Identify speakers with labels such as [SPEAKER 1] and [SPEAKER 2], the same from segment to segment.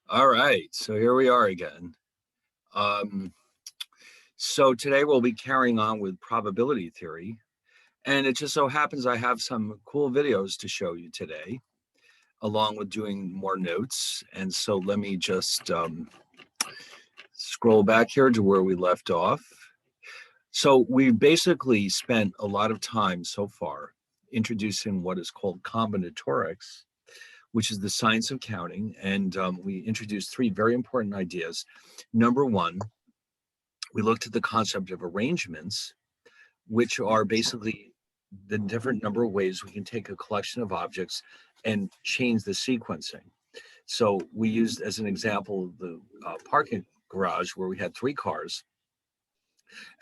[SPEAKER 1] All right, so here we are again. Um, so today we'll be carrying on with probability theory, and it just so happens I have some cool videos to show you today, along with doing more notes. And so let me just scroll back here to where we left off. So we basically spent a lot of time so far introducing what is called combinatorics, which is the science of counting. And we introduced three very important ideas. Number one, we looked at the concept of arrangements, which are basically the different number of ways we can take a collection of objects and change the sequencing. So we used as an example the parking garage where we had three cars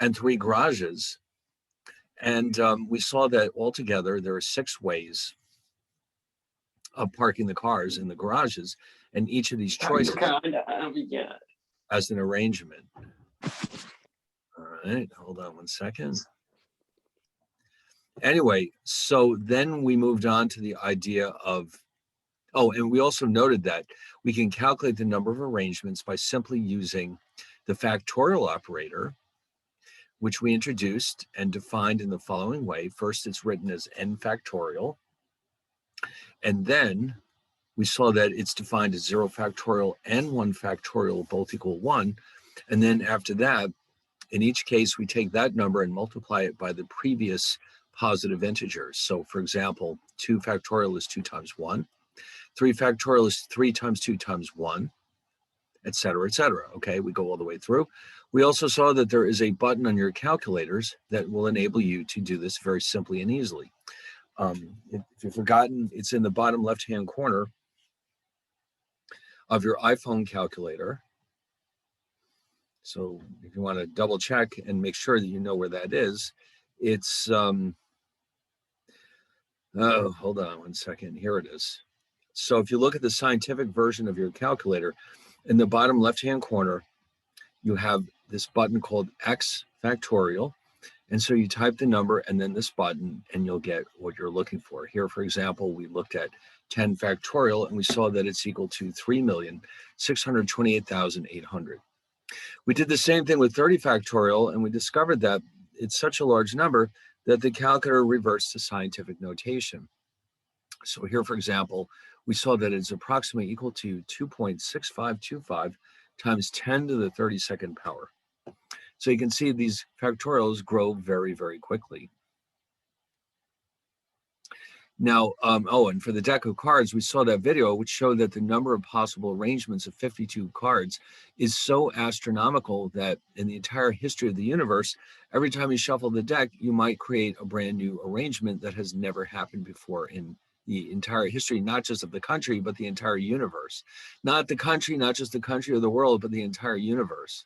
[SPEAKER 1] and three garages. And we saw that altogether there are 6 ways of parking the cars in the garages, and each of these choices as an arrangement. All right, hold on one second. Anyway, so then we moved on to the idea of, and we also noted that we can calculate the number of arrangements by simply using the factorial operator, which we introduced and defined in the following way. First, it's written as n factorial, and then we saw that it's defined as 0 factorial and 1 factorial both equal 1. And then after that, in each case, we take that number and multiply it by the previous positive integers. So for example, 2 factorial is 2 times 1, 3 factorial is 3 times 2 times 1, et cetera, et cetera. Okay, we go all the way through. We also saw that there is a button on your calculators that will enable you to do this very simply and easily. If you've forgotten, it's in the bottom left-hand corner of your iPhone calculator. So if you want to double check and make sure that you know where that is, it's, hold on one second. Here it is. So if you look at the scientific version of your calculator, in the bottom left-hand corner, you have this button called X factorial. And so you type the number and then this button, and you'll get what you're looking for. Here, for example, we looked at 10 factorial, and we saw that it's equal to 3,628,800. We did the same thing with 30 factorial, and we discovered that it's such a large number that the calculator reverts to scientific notation. So here, for example, we saw that it's approximately equal to 2.6525 times 10 to the 32nd power. So you can see these factorials grow very, very quickly. Now, and for the deck of cards, we saw that video which showed that the number of possible arrangements of 52 cards is so astronomical that in the entire history of the universe, every time you shuffle the deck, you might create a brand new arrangement that has never happened before in the entire history, not just of the country, but the entire universe. Not the country, not just the country or the world, but the entire universe.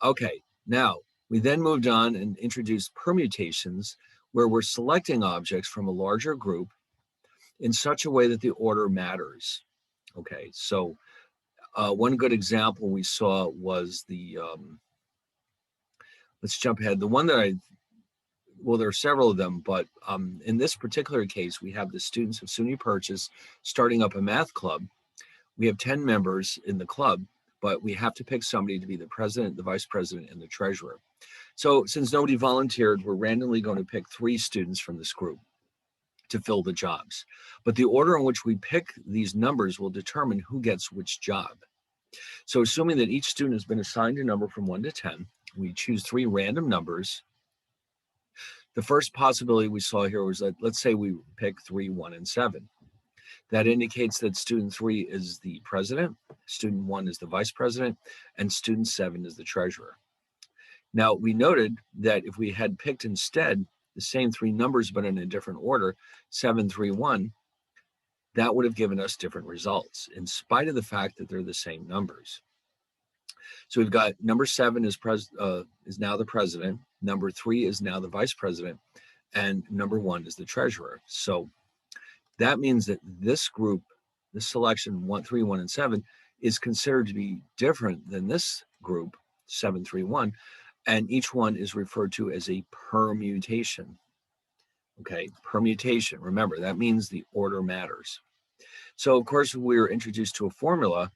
[SPEAKER 1] Okay, now we then moved on and introduced permutations, where we're selecting objects from a larger group in such a way that the order matters. Okay, so one good example we saw was the, let's jump ahead. The one that there are several of them, but in this particular case, we have the students of SUNY Purchase starting up a math club. We have 10 members in the club, but we have to pick somebody to be the president, the vice president, and the treasurer. So since nobody volunteered, we're randomly going to pick 3 students from this group to fill the jobs. But the order in which we pick these numbers will determine who gets which job. So assuming that each student has been assigned a number from 1 to 10, we choose 3 random numbers. The first possibility we saw here was that, let's say we pick 3, 1, and 7. That indicates that student 3 is the president, student 1 is the vice president, and student 7 is the treasurer. Now, we noted that if we had picked instead the same 3 numbers but in a different order, 7, 3, 1, that would have given us different results, in spite of the fact that they're the same numbers. So we've got number 7 is now the president, number 3 is now the vice president, and number 1 is the treasurer. So that means that this group, this selection 1, 3, 1, and 7 is considered to be different than this group 7, 3, 1, and each one is referred to as a permutation. Okay, permutation. Remember, that means the order matters. So, of course, we were introduced to a formula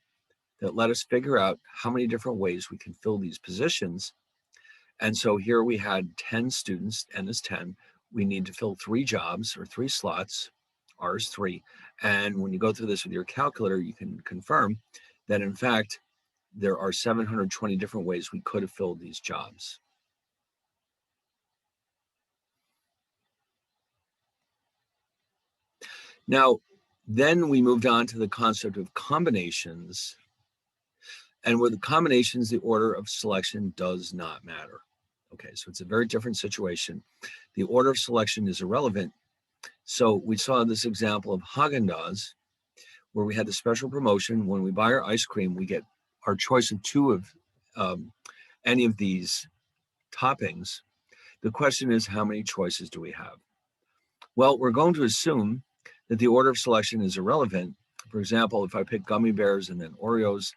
[SPEAKER 1] that let us figure out how many different ways we can fill these positions. And so here we had 10 students, N is 10. We need to fill 3 jobs or 3 slots, R is 3. And when you go through this with your calculator, you can confirm that in fact, there are 720 different ways we could have filled these jobs. Now, then we moved on to the concept of combinations. And with combinations, the order of selection does not matter. Okay, so it's a very different situation. The order of selection is irrelevant. So we saw this example of Haagen-Dazs, where we had the special promotion. When we buy our ice cream, we get our choice of 2 of any of these toppings. The question is, how many choices do we have? Well, we're going to assume that the order of selection is irrelevant. For example, if I pick gummy bears and then Oreos,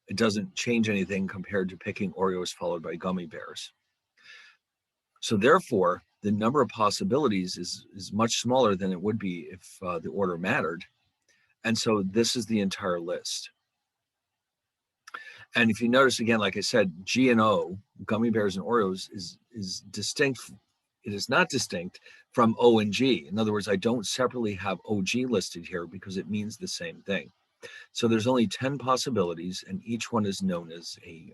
[SPEAKER 1] it doesn't change anything compared to picking Oreos followed by gummy bears. So therefore, the number of possibilities is much smaller than it would be if the order mattered. And so this is the entire list. And if you notice again, like I said, G and O, gummy bears and Oreos, is distinct. It is not distinct from O and G. In other words, I don't separately have OG listed here because it means the same thing. So there's only 10 possibilities, and each one is known as a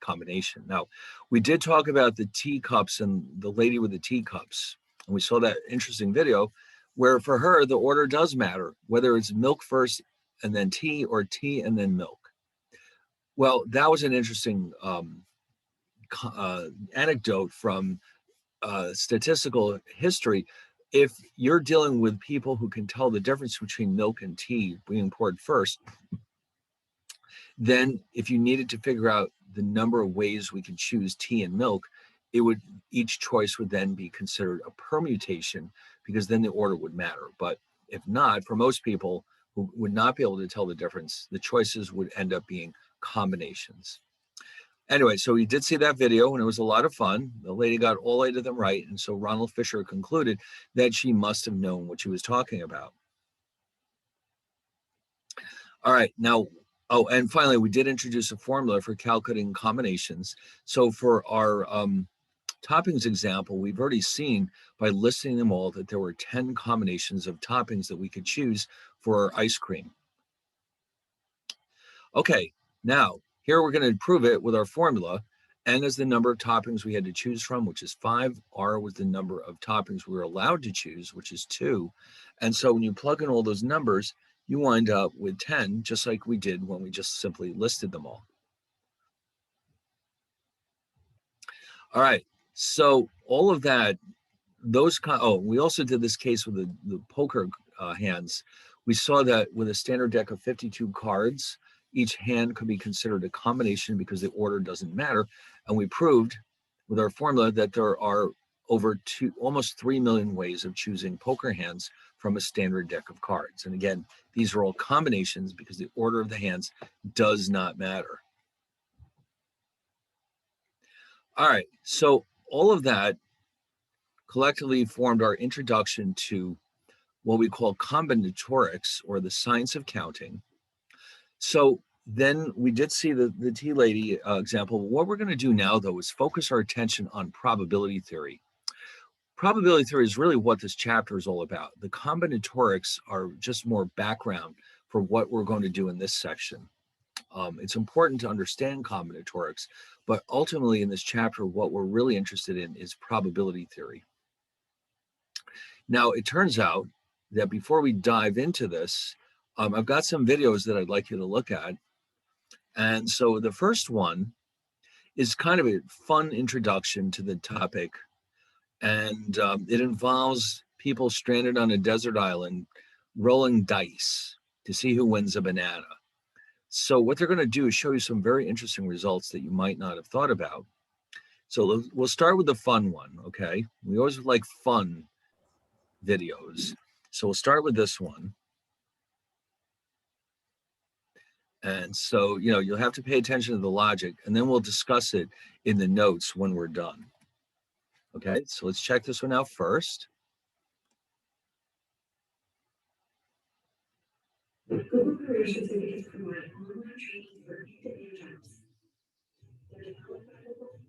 [SPEAKER 1] combination. Now, we did talk about the teacups and the lady with the teacups, and we saw that interesting video where for her, the order does matter, whether it's milk first and then tea or tea and then milk. Well, that was an interesting anecdote from statistical history. If you're dealing with people who can tell the difference between milk and tea being poured first, then if you needed to figure out the number of ways we could choose tea and milk, each choice would then be considered a permutation because then the order would matter. But if not, for most people who would not be able to tell the difference, the choices would end up being combinations. Anyway, so we did see that video and it was a lot of fun. The lady got all 8 of them right. And so Ronald Fisher concluded that she must have known what she was talking about. All right, now, oh, and finally, we did introduce a formula for calculating combinations. So for our toppings example, we've already seen by listing them all that there were 10 combinations of toppings that we could choose for our ice cream. Okay, now here we're going to prove it with our formula. N is the number of toppings we had to choose from, which is 5. R was the number of toppings we were allowed to choose, which is 2. And so when you plug in all those numbers, you wind up with 10, just like we did when we just simply listed them all. All right, so all of that, we also did this case with the poker hands. We saw that with a standard deck of 52 cards, each hand could be considered a combination because the order doesn't matter. And we proved with our formula that there are almost 3 million ways of choosing poker hands from a standard deck of cards. And again, these are all combinations because the order of the hands does not matter. All right, so all of that collectively formed our introduction to what we call combinatorics, or the science of counting. So then we did see the tea lady example. What we're going to do now, though, is focus our attention on probability theory. Probability theory is really what this chapter is all about. The combinatorics are just more background for what we're going to do in this section. It's important to understand combinatorics, but ultimately in this chapter, what we're really interested in is probability theory. Now, it turns out that before we dive into this, I've got some videos that I'd like you to look at. And so the first one is kind of a fun introduction to the topic. And it involves people stranded on a desert island rolling dice to see who wins a banana. So what they're going to do is show you some very interesting results that you might not have thought about. So we'll start with the fun one, okay? We always like fun videos. So we'll start with this one. And so, you'll have to pay attention to the logic, and then we'll discuss it in the notes when we're done. Okay, so let's check this one out first.
[SPEAKER 2] Google Career Certificates provide online training for in-demand jobs. They're developed by the world.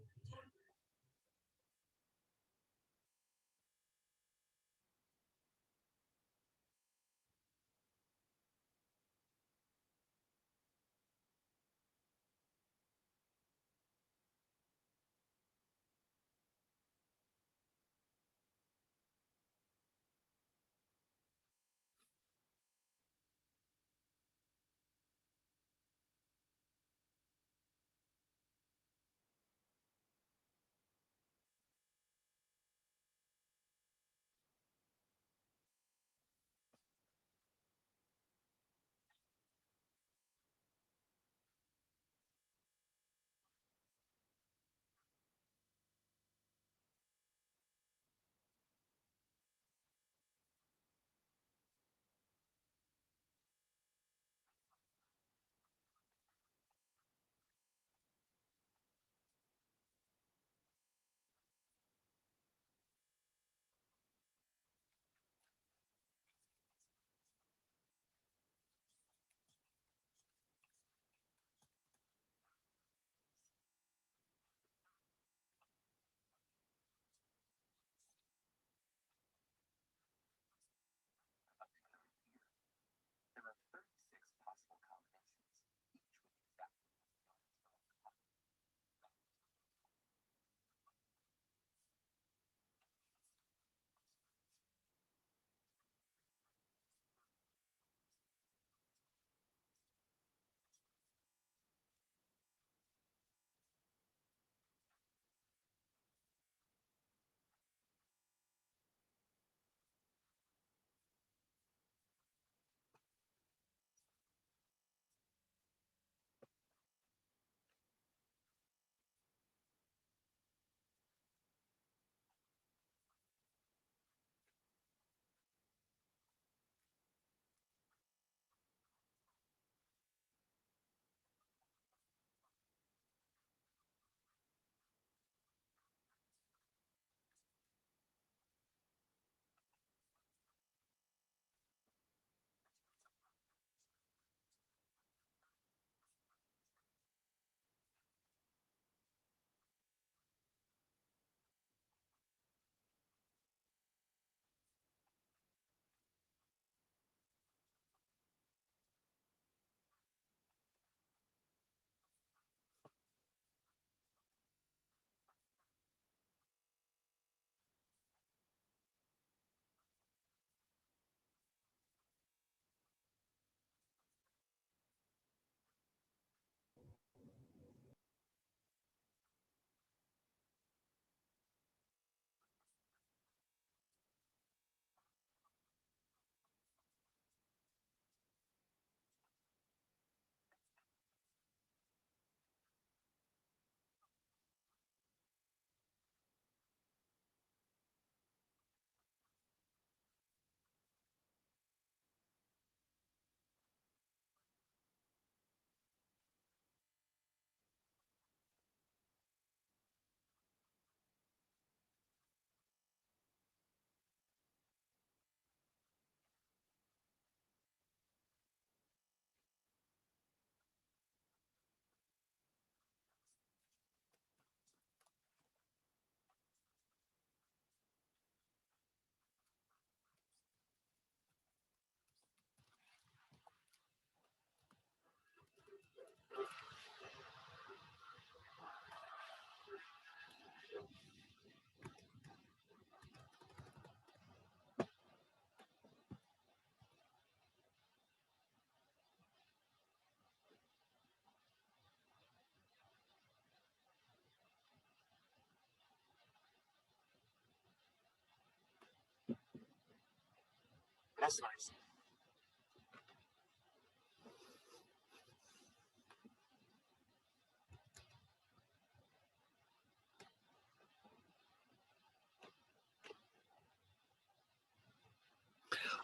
[SPEAKER 3] That's nice.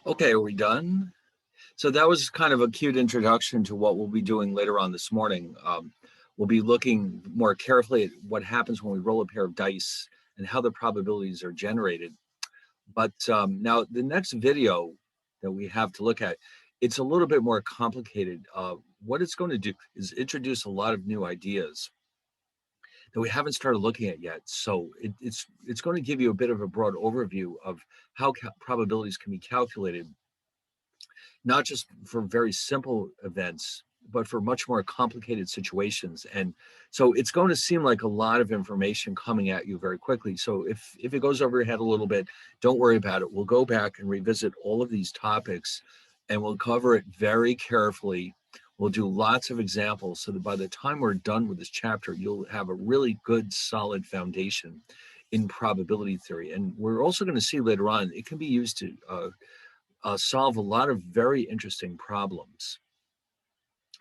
[SPEAKER 1] Okay, are we done? So that was kind of a cute introduction to what we'll be doing later on this morning. We'll be looking more carefully at what happens when we roll a pair of dice and how the probabilities are generated. But now the next video that we have to look at it's a little bit more complicated. What it's going to do is introduce a lot of new ideas that we haven't started looking at yet. So it's going to give you a bit of a broad overview of how probabilities can be calculated, not just for very simple events, but for much more complicated situations. And so it's going to seem like a lot of information coming at you very quickly. So if it goes over your head a little bit, don't worry about it. We'll go back and revisit all of these topics, and we'll cover it very carefully. We'll do lots of examples so that by the time we're done with this chapter, you'll have a really good, solid foundation in probability theory. And we're also going to see later on, it can be used to solve a lot of very interesting problems.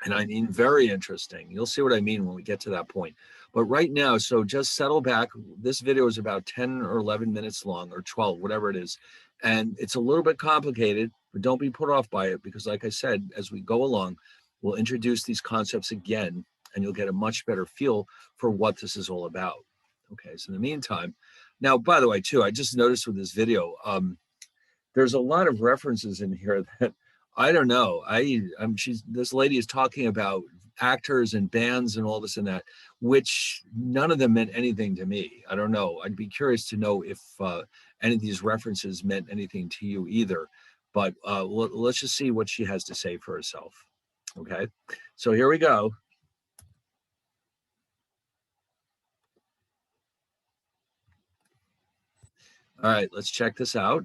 [SPEAKER 1] And I mean, very interesting. You'll see what I mean when we get to that point. But right now, so just settle back. This video is about 10 or 11 minutes long, or 12, whatever it is. And it's a little bit complicated, but don't be put off by it, because like I said, as we go along, we'll introduce these concepts again, and you'll get a much better feel for what this is all about. Okay, so in the meantime, now, by the way, too, I just noticed with this video, there's a lot of references in here that I don't know. She's this lady is talking about actors and bands and all this and that, which none of them meant anything to me. I don't know. I'd be curious to know if any of these references meant anything to you either. But let's just see what she has to say for herself. Okay, so here we go. All right, let's check this out.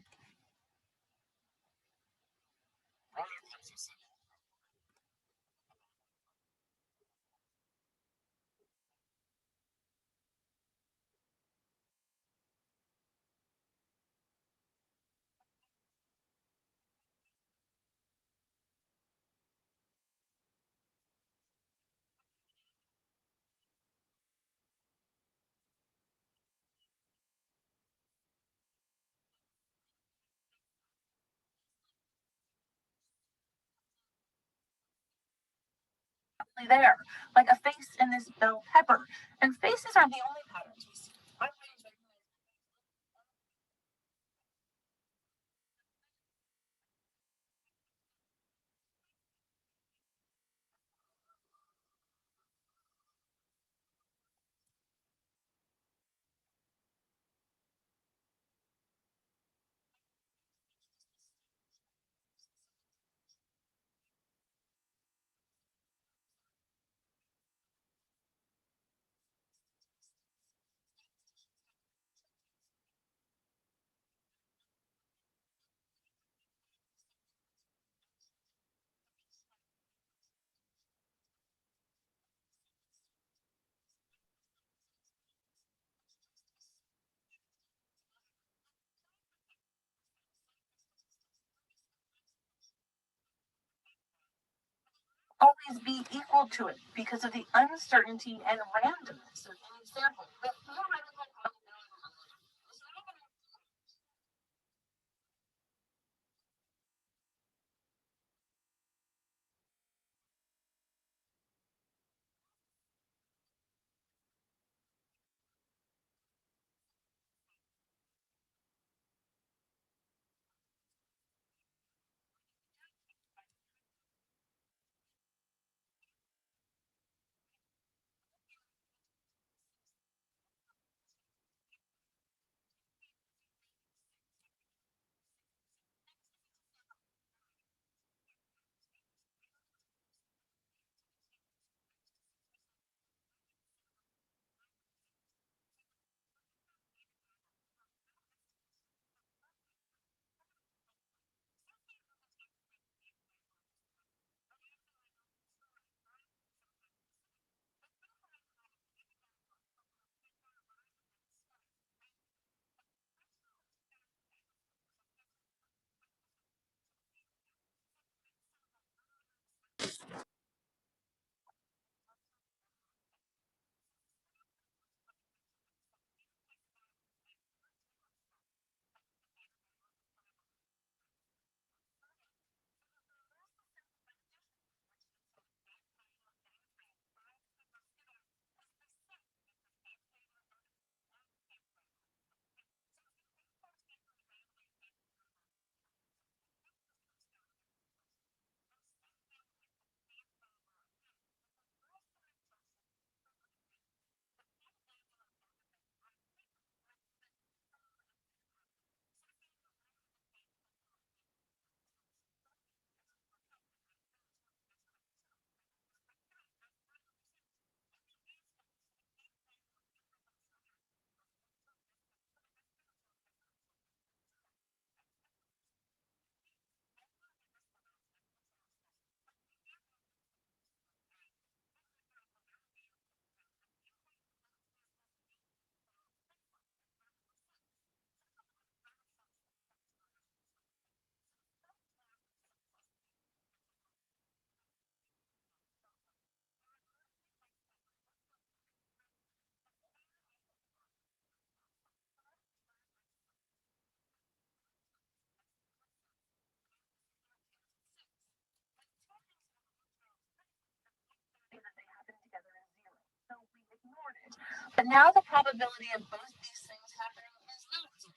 [SPEAKER 4] There, like a face in this bell pepper. And faces aren't the only patterns we see. Our brains recognize always be equal to it because of the uncertainty and randomness of any sample. The theoretical probability is not even But now the probability of both these things happening is not zero.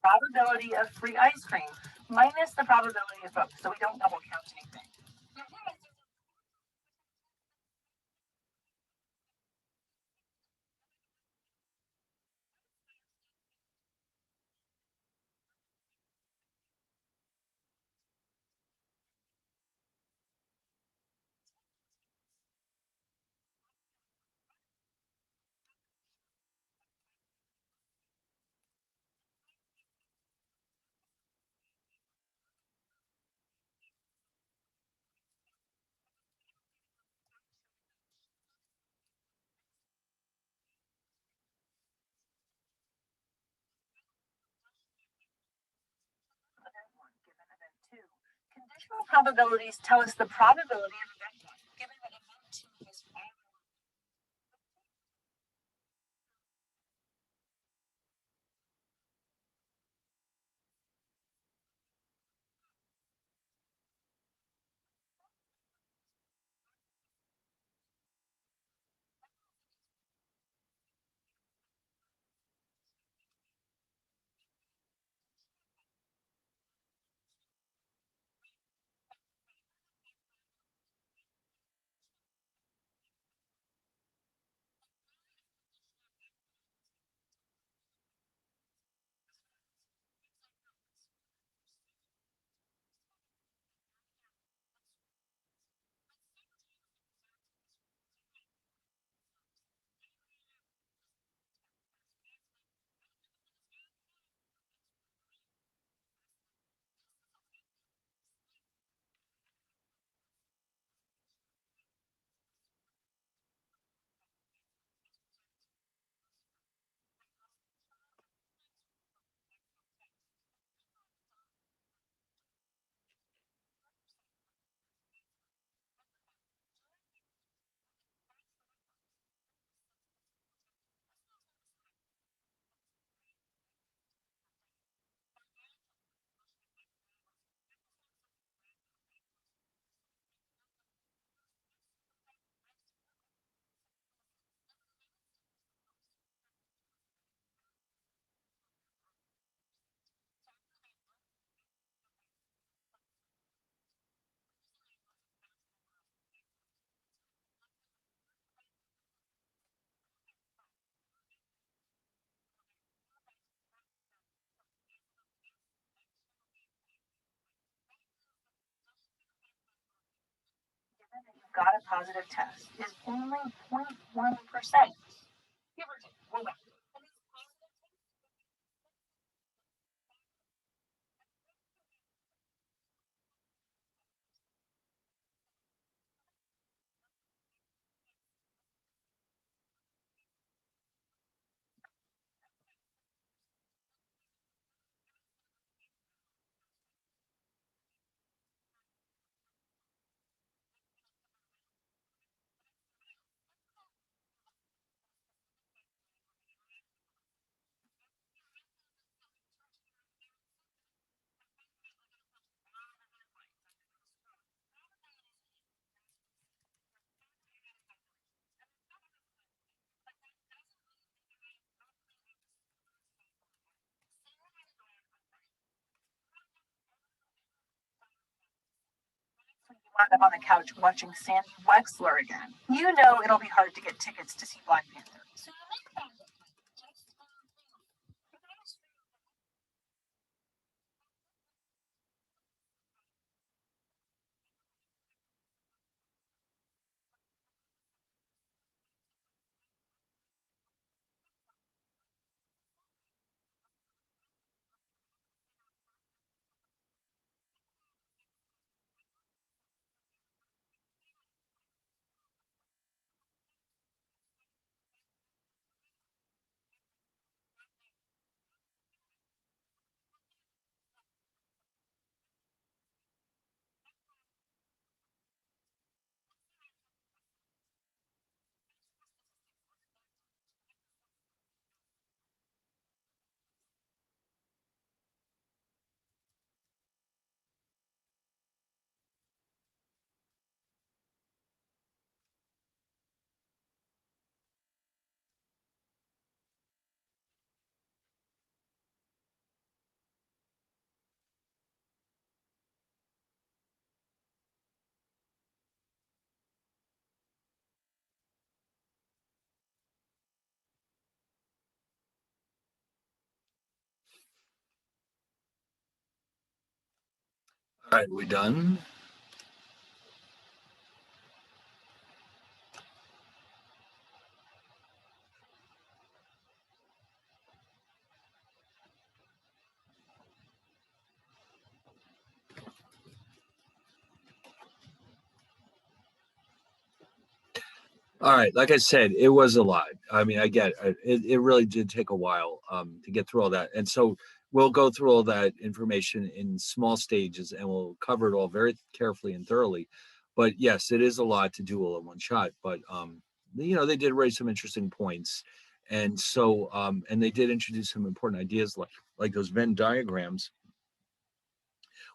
[SPEAKER 4] Probability of free ice cream minus the probability of both, so we don't double count anything. Event one given event two. Conditional probabilities tell us the probability of event one given that event two is got a positive test is only 0.1%. Give or take. Well, wound up on the couch watching Sandy Wexler again. You know it'll be hard to get tickets to see Black Panther. So you make that
[SPEAKER 1] All right, we done? All right, like I said, it was a lot. I mean, I get it. It really did take a while to get through all that. And so we'll go through all that information in small stages and we'll cover it all very carefully and thoroughly. But yes, it is a lot to do all in one shot. But they did raise some interesting points. And so and they did introduce some important ideas like those Venn diagrams,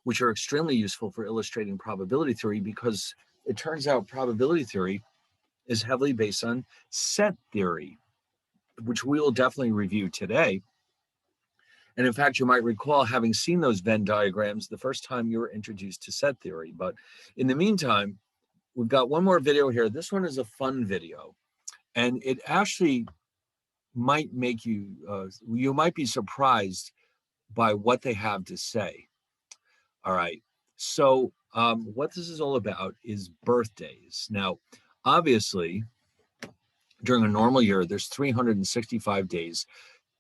[SPEAKER 1] which are extremely useful for illustrating probability theory because it turns out probability theory is heavily based on set theory, which we will definitely review today. And in fact, you might recall having seen those Venn diagrams the first time you were introduced to set theory. But in the meantime, we've got one more video here. This one is a fun video, and it actually might make you might be surprised by what they have to say. All right. So what this is all about is birthdays. Now, obviously, during a normal year, there's 365 days.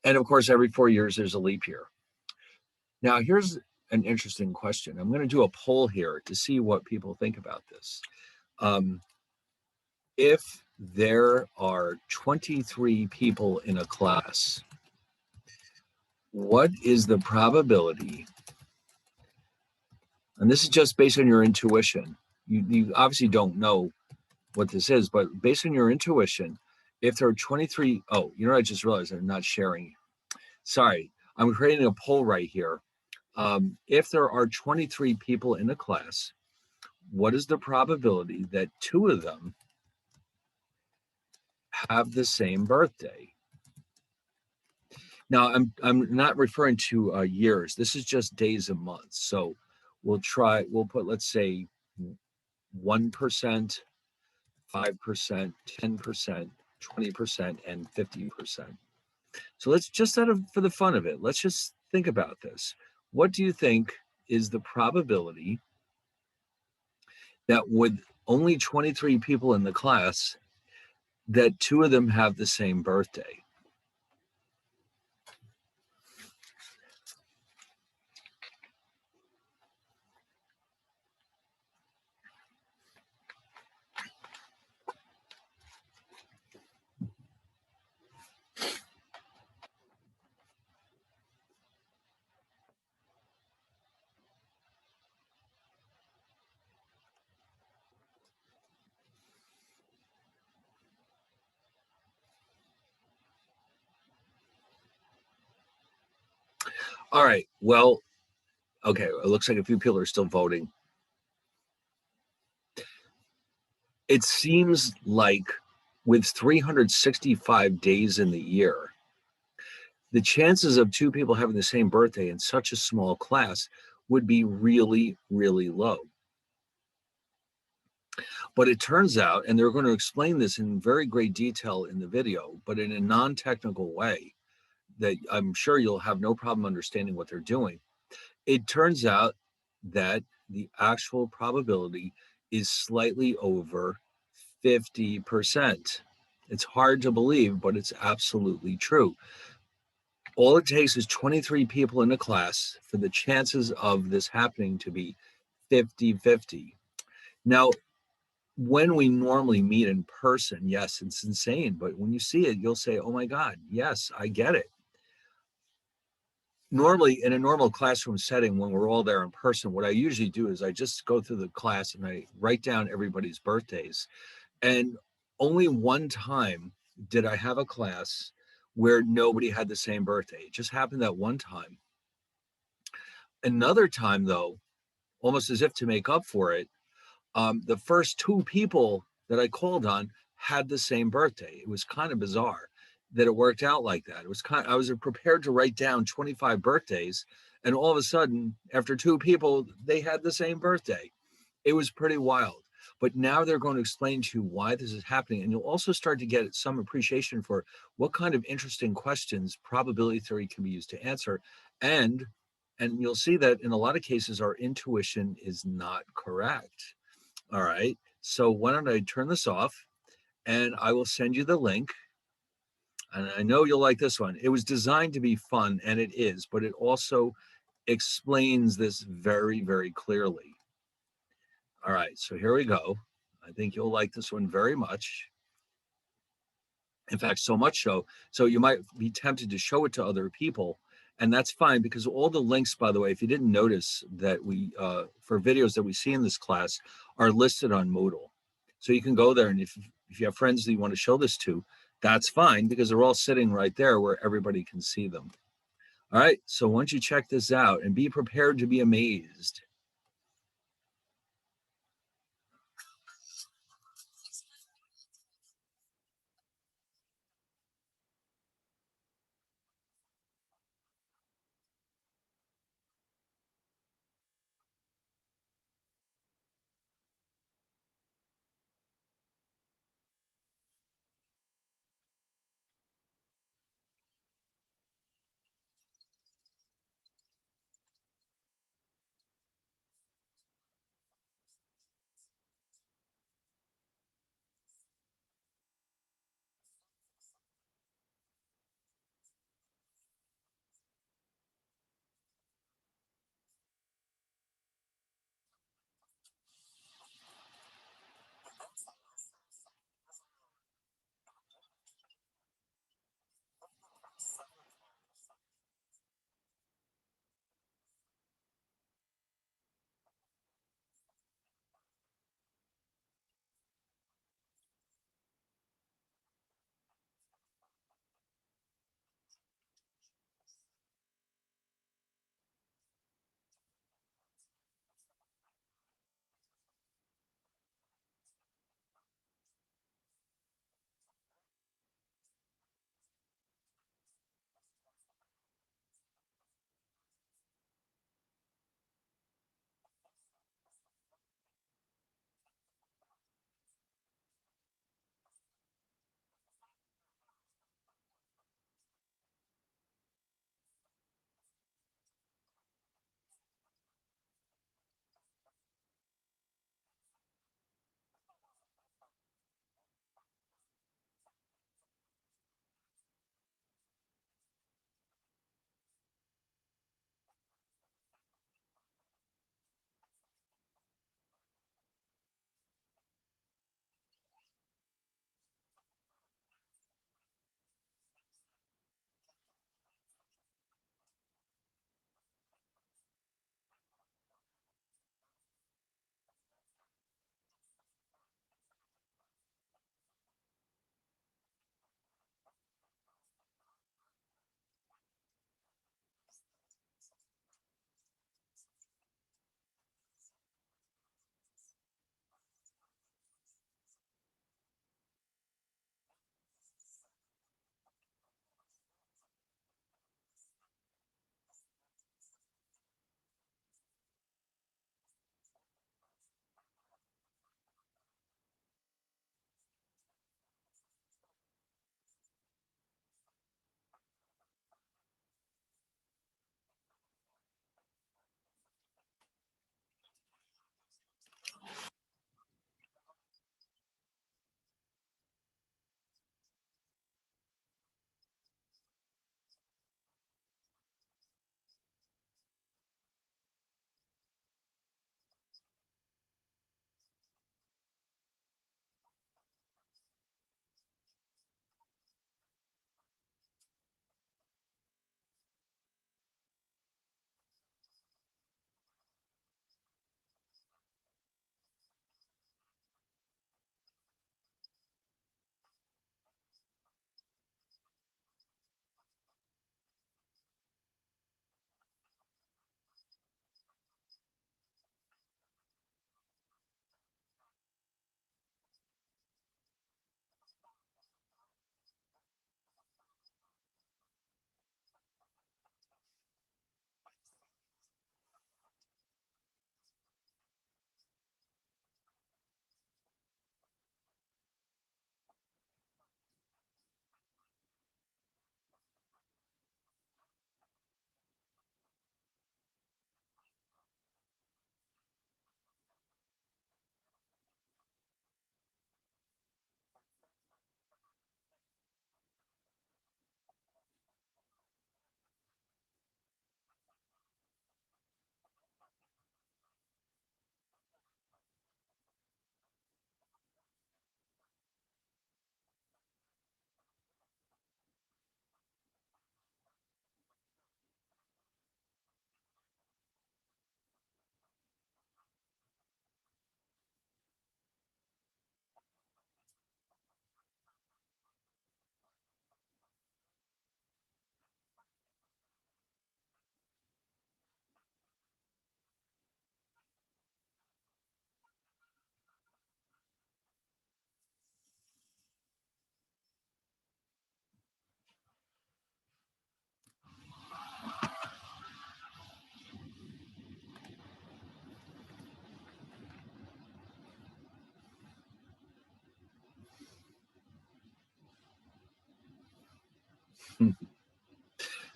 [SPEAKER 1] And of course, every 4 years, there's a leap year. Now, here's an interesting question. I'm going to do a poll here to see what people think about this. If there are 23 people in a class, what is the probability? And this is just based on your intuition. You obviously don't know what this is, but based on your intuition, if there are 23, oh, you know, I just realized I'm not sharing. Sorry, I'm creating a poll right here. If there are 23 people in a class, what is the probability that 2 of them have the same birthday? Now, I'm not referring to years. This is just days and months. So we'll put, let's say, 1%, 5%, 10%, 20%, and 50%. So let's just for the fun of it, let's just think about this. What do you think is the probability that would only 23 people in the class, that 2 of them have the same birthday. All right, well, okay, it looks like a few people are still voting. It seems like with 365 days in the year, the chances of 2 people having the same birthday in such a small class would be really, really low. But it turns out, and they're going to explain this in very great detail in the video, but in a non-technical way that I'm sure you'll have no problem understanding what they're doing. It turns out that the actual probability is slightly over 50%. It's hard to believe, but it's absolutely true. All it takes is 23 people in a class for the chances of this happening to be 50-50. Now, when we normally meet in person, yes, it's insane, but when you see it, you'll say, oh my God, yes, I get it. Normally, in a normal classroom setting, when we're all there in person, what I usually do is I just go through the class and I write down everybody's birthdays. And only one time did I have a class where nobody had the same birthday. It just happened that one time. Another time, though, almost as if to make up for it, the first 2 people that I called on had the same birthday. It was kind of bizarre that it worked out like that. It was I was prepared to write down 25 birthdays, and all of a sudden, after 2 people, they had the same birthday. It was pretty wild. But now they're going to explain to you why this is happening, and you'll also start to get some appreciation for what kind of interesting questions probability theory can be used to answer, and you'll see that in a lot of cases our intuition is not correct. All right. So why don't I turn this off and I will send you the link. And I know you'll like this one. It was designed to be fun, and it is, but it also explains this very, very clearly. All right. So here we go. I think you'll like this one very much. In fact, so much so you might be tempted to show it to other people. And that's fine, because all the links, by the way, if you didn't notice, that we for videos that we see in this class are listed on Moodle. So you can go there, and if you have friends that you want to show this to, that's fine, because they're all sitting right there where everybody can see them. All right, so once you check this out, and be prepared to be amazed.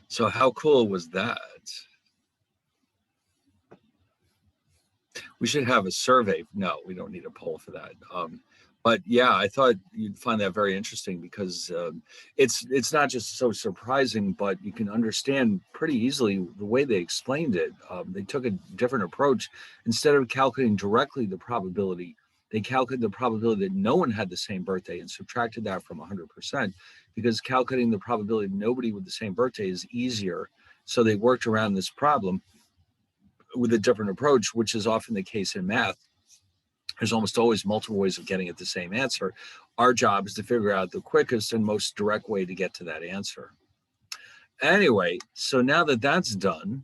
[SPEAKER 1] So how cool was that? We should have a survey. No, we don't need a poll for that. But yeah, I thought you'd find that very interesting because it's not just so surprising, but you can understand pretty easily the way they explained it. They took a different approach. Instead of calculating directly the probability, they calculated the probability that no one had the same birthday and subtracted that from 100%, because calculating the probability of nobody with the same birthday is easier. So they worked around this problem with a different approach, which is often the case in math. There's almost always multiple ways of getting at the same answer. Our job is to figure out the quickest and most direct way to get to that answer. Anyway, so now that that's done,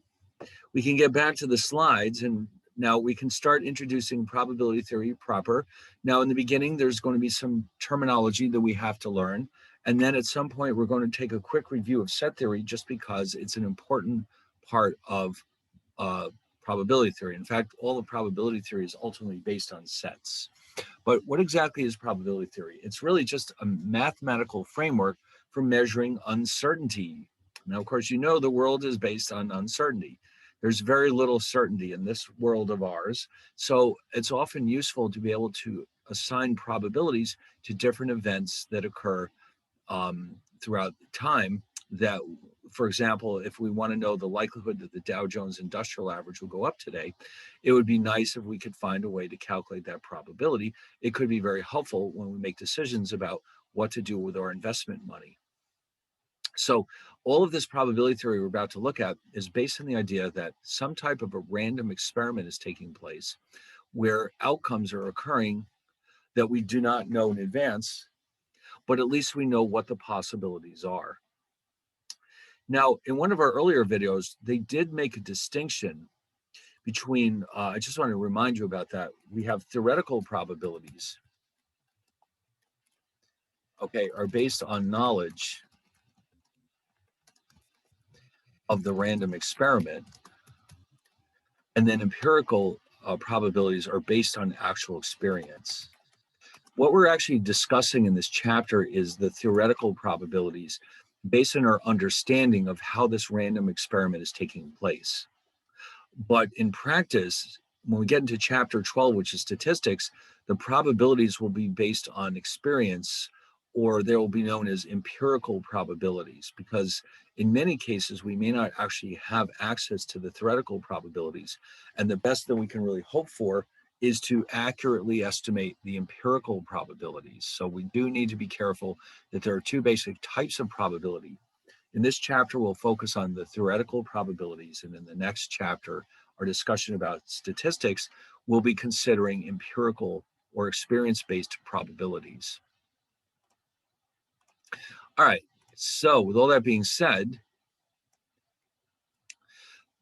[SPEAKER 1] we can get back to the slides, and now we can start introducing probability theory proper. Now, in the beginning, there's going to be some terminology that we have to learn. And then at some point, we're going to take a quick review of set theory just because it's an important part of probability theory. In fact, all of probability theory is ultimately based on sets. But what exactly is probability theory? It's really just a mathematical framework for measuring uncertainty. Now, of course, you know the world is based on uncertainty. There's very little certainty in this world of ours. So it's often useful to be able to assign probabilities to different events that occur throughout time. That, for example, if we want to know the likelihood that the Dow Jones Industrial Average will go up today, it would be nice if we could find a way to calculate that probability. It could be very helpful when we make decisions about what to do with our investment money. So all of this probability theory we're about to look at is based on the idea that some type of a random experiment is taking place where outcomes are occurring that we do not know in advance, but at least we know what the possibilities are. Now, in one of our earlier videos, they did make a distinction between, I just want to remind you about that. We have theoretical probabilities, okay, are based on knowledge of the random experiment. And then empirical probabilities are based on actual experience. What we're actually discussing in this chapter is the theoretical probabilities based on our understanding of how this random experiment is taking place. But in practice, when we get into chapter 12, which is statistics, the probabilities will be based on experience, or they will be known as empirical probabilities, because in many cases, we may not actually have access to the theoretical probabilities. And the best that we can really hope for is to accurately estimate the empirical probabilities. So we do need to be careful that there are two basic types of probability. In this chapter, we'll focus on the theoretical probabilities, and in the next chapter, our discussion about statistics, we'll be considering empirical or experience-based probabilities. All right, so with all that being said,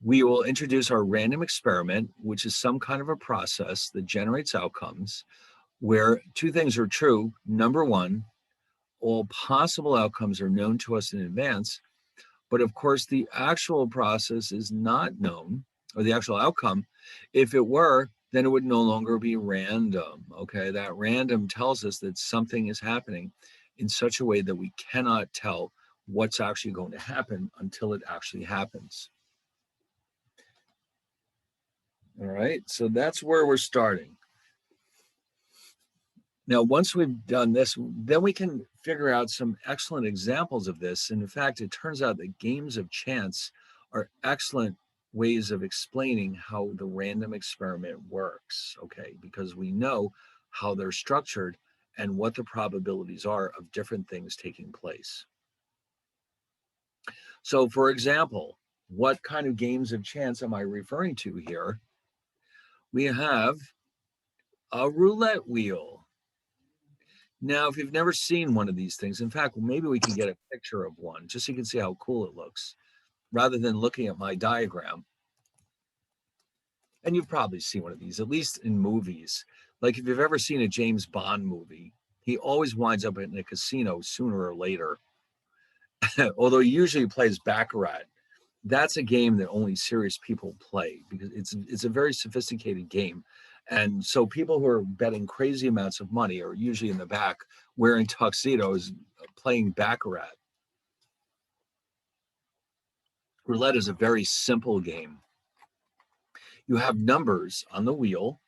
[SPEAKER 1] we will introduce our random experiment, which is some kind of a process that generates outcomes where two things are true. Number one, all possible outcomes are known to us in advance, but of course the actual process is not known, or the actual outcome. If it were, then it would no longer be random, okay? That random tells us that something is happening in such a way that we cannot tell what's actually going to happen until it actually happens. All right, so that's where we're starting. Now, once we've done this, then we can figure out some excellent examples of this. And in fact, it turns out that games of chance are excellent ways of explaining how the random experiment works, okay? Because we know how they're structured and what the probabilities are of different things taking place. So for example, what kind of games of chance am I referring to here? We have a roulette wheel. Now, if you've never seen one of these things, in fact, maybe we can get a picture of one just so you can see how cool it looks, rather than looking at my diagram. And you've probably seen one of these, at least in movies. Like if you've ever seen a James Bond movie, he always winds up in a casino sooner or later. Although he usually plays Baccarat. That's a game that only serious people play because it's a very sophisticated game. And so people who are betting crazy amounts of money are usually in the back wearing tuxedos playing Baccarat. Roulette is a very simple game. You have numbers on the wheel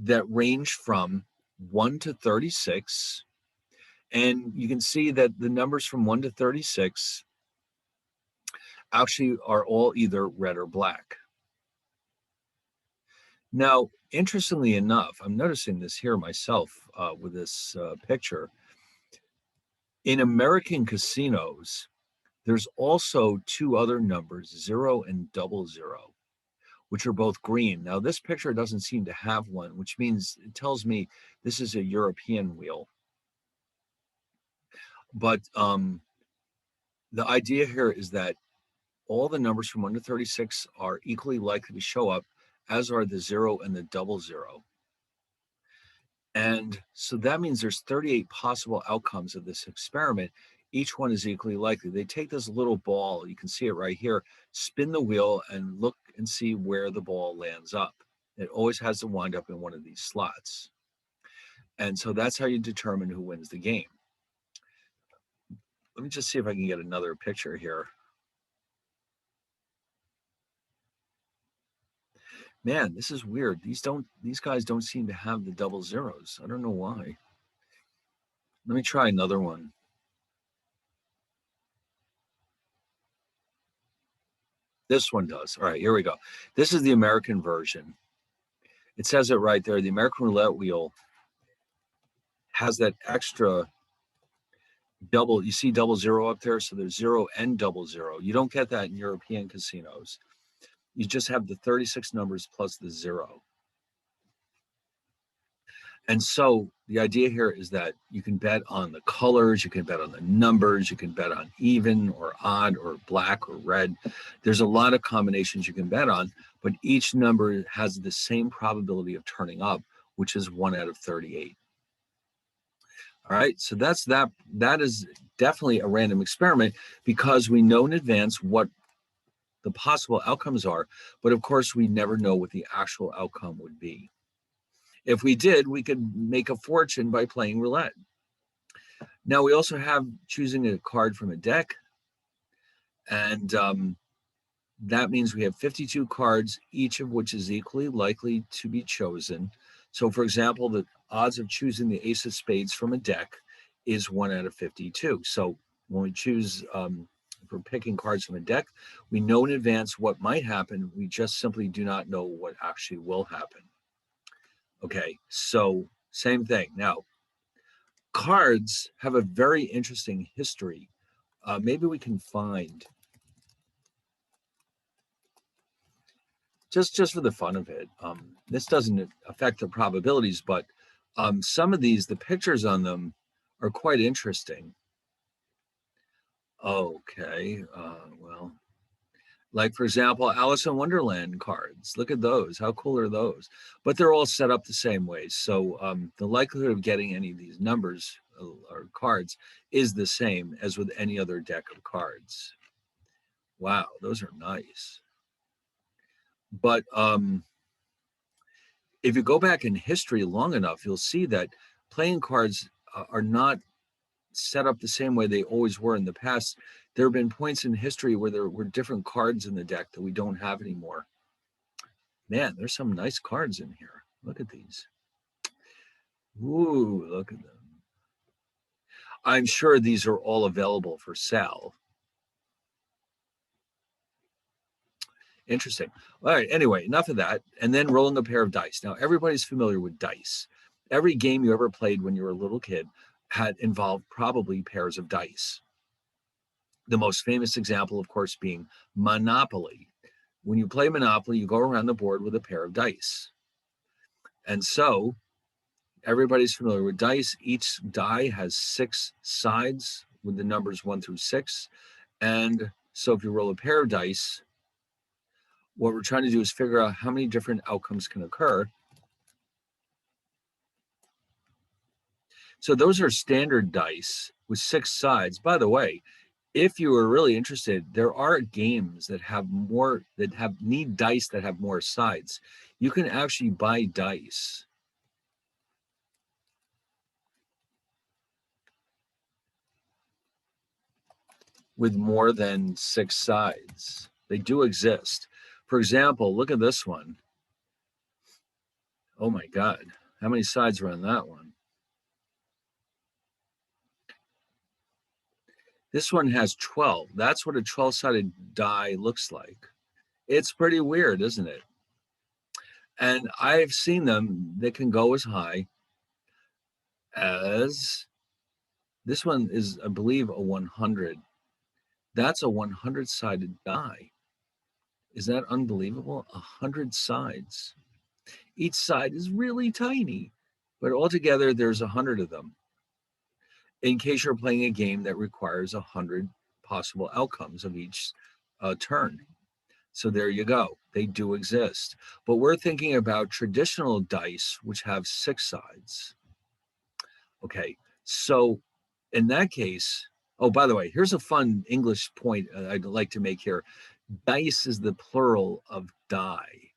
[SPEAKER 1] that range from 1 to 36. And you can see that the numbers from 1 to 36 actually are all either red or black. Now, interestingly enough, I'm noticing this here myself with this picture. In American casinos, there's also two other numbers, 0 and 00, which are both green. Now, this picture doesn't seem to have one, which means it tells me this is a European wheel. But the idea here is that all the numbers from 1 to 36 are equally likely to show up, as are the 0 and the 00. And so that means there's 38 possible outcomes of this experiment. Each one is equally likely. They take this little ball, you can see it right here, spin the wheel and look and see where the ball lands up. It always has to wind up in one of these slots. And so that's how you determine who wins the game. Let me just see if I can get another picture here. Man, this is weird. These guys don't seem to have the 00s. I don't know why. Let me try another one. This one does. All right, here we go. This is the American version. It says it right there. The American roulette wheel has that extra double. You see 00 up there? So there's 0 and 00. You don't get that in European casinos. You just have the 36 numbers plus the 0. And so the idea here is that you can bet on the colors, you can bet on the numbers, you can bet on even or odd or black or red. There's a lot of combinations you can bet on, but each number has the same probability of turning up, which is 1 out of 38. All right, so that's that. That is definitely a random experiment because we know in advance what the possible outcomes are, but of course we never know what the actual outcome would be. If we did, we could make a fortune by playing roulette. Now we also have choosing a card from a deck, and that means we have 52 cards, each of which is equally likely to be chosen. So for example, the odds of choosing the ace of spades from a deck is 1 out of 52. So when we choose, if we're picking cards from a deck, we know in advance what might happen. We just simply do not know what actually will happen. Okay, so same thing. Now, cards have a very interesting history. Maybe we can find, just for the fun of it, this doesn't affect the probabilities, but some of these, the pictures on them are quite interesting. Okay, well, like for example, Alice in Wonderland cards. Look at those. How cool are those? But they're all set up the same way. So the likelihood of getting any of these numbers or cards is the same as with any other deck of cards. Wow, those are nice. But if you go back in history long enough, you'll see that playing cards are not set up the same way they always were in the past. There have been points in history where there were different cards in the deck that we don't have anymore. Man, there's some nice cards in here. Look at these. Ooh, look at them. I'm sure these are all available for sale. Interesting. All right, anyway, enough of that. And then rolling a pair of dice. Now, everybody's familiar with dice. Every game you ever played when you were a little kid had involved probably pairs of dice. The most famous example, of course, being Monopoly. When you play Monopoly, you go around the board with a pair of dice. And so everybody's familiar with dice. Each die has 6 sides with the numbers 1 through 6. And so if you roll a pair of dice, what we're trying to do is figure out how many different outcomes can occur. So those are standard dice with 6 sides. By the way, if you are really interested, there are games that have more, need dice that have more sides. You can actually buy dice. with more than 6 sides. They do exist. For example, look at this one. Oh my God, how many sides are on that one? This one has 12. That's what a 12-sided die looks like. It's pretty weird, isn't it? And I've seen them, they can go as high as, this one is, I believe, a 100. That's a 100-sided die. Is that unbelievable? 100 sides. Each side is really tiny, but altogether there's 100 of them. In case you're playing a game that requires 100 possible outcomes of each turn. So there you go. They do exist. But we're thinking about traditional dice, which have 6 sides. Okay, so in that case, oh, by the way, here's a fun English point I'd like to make here. Dice is the plural of die.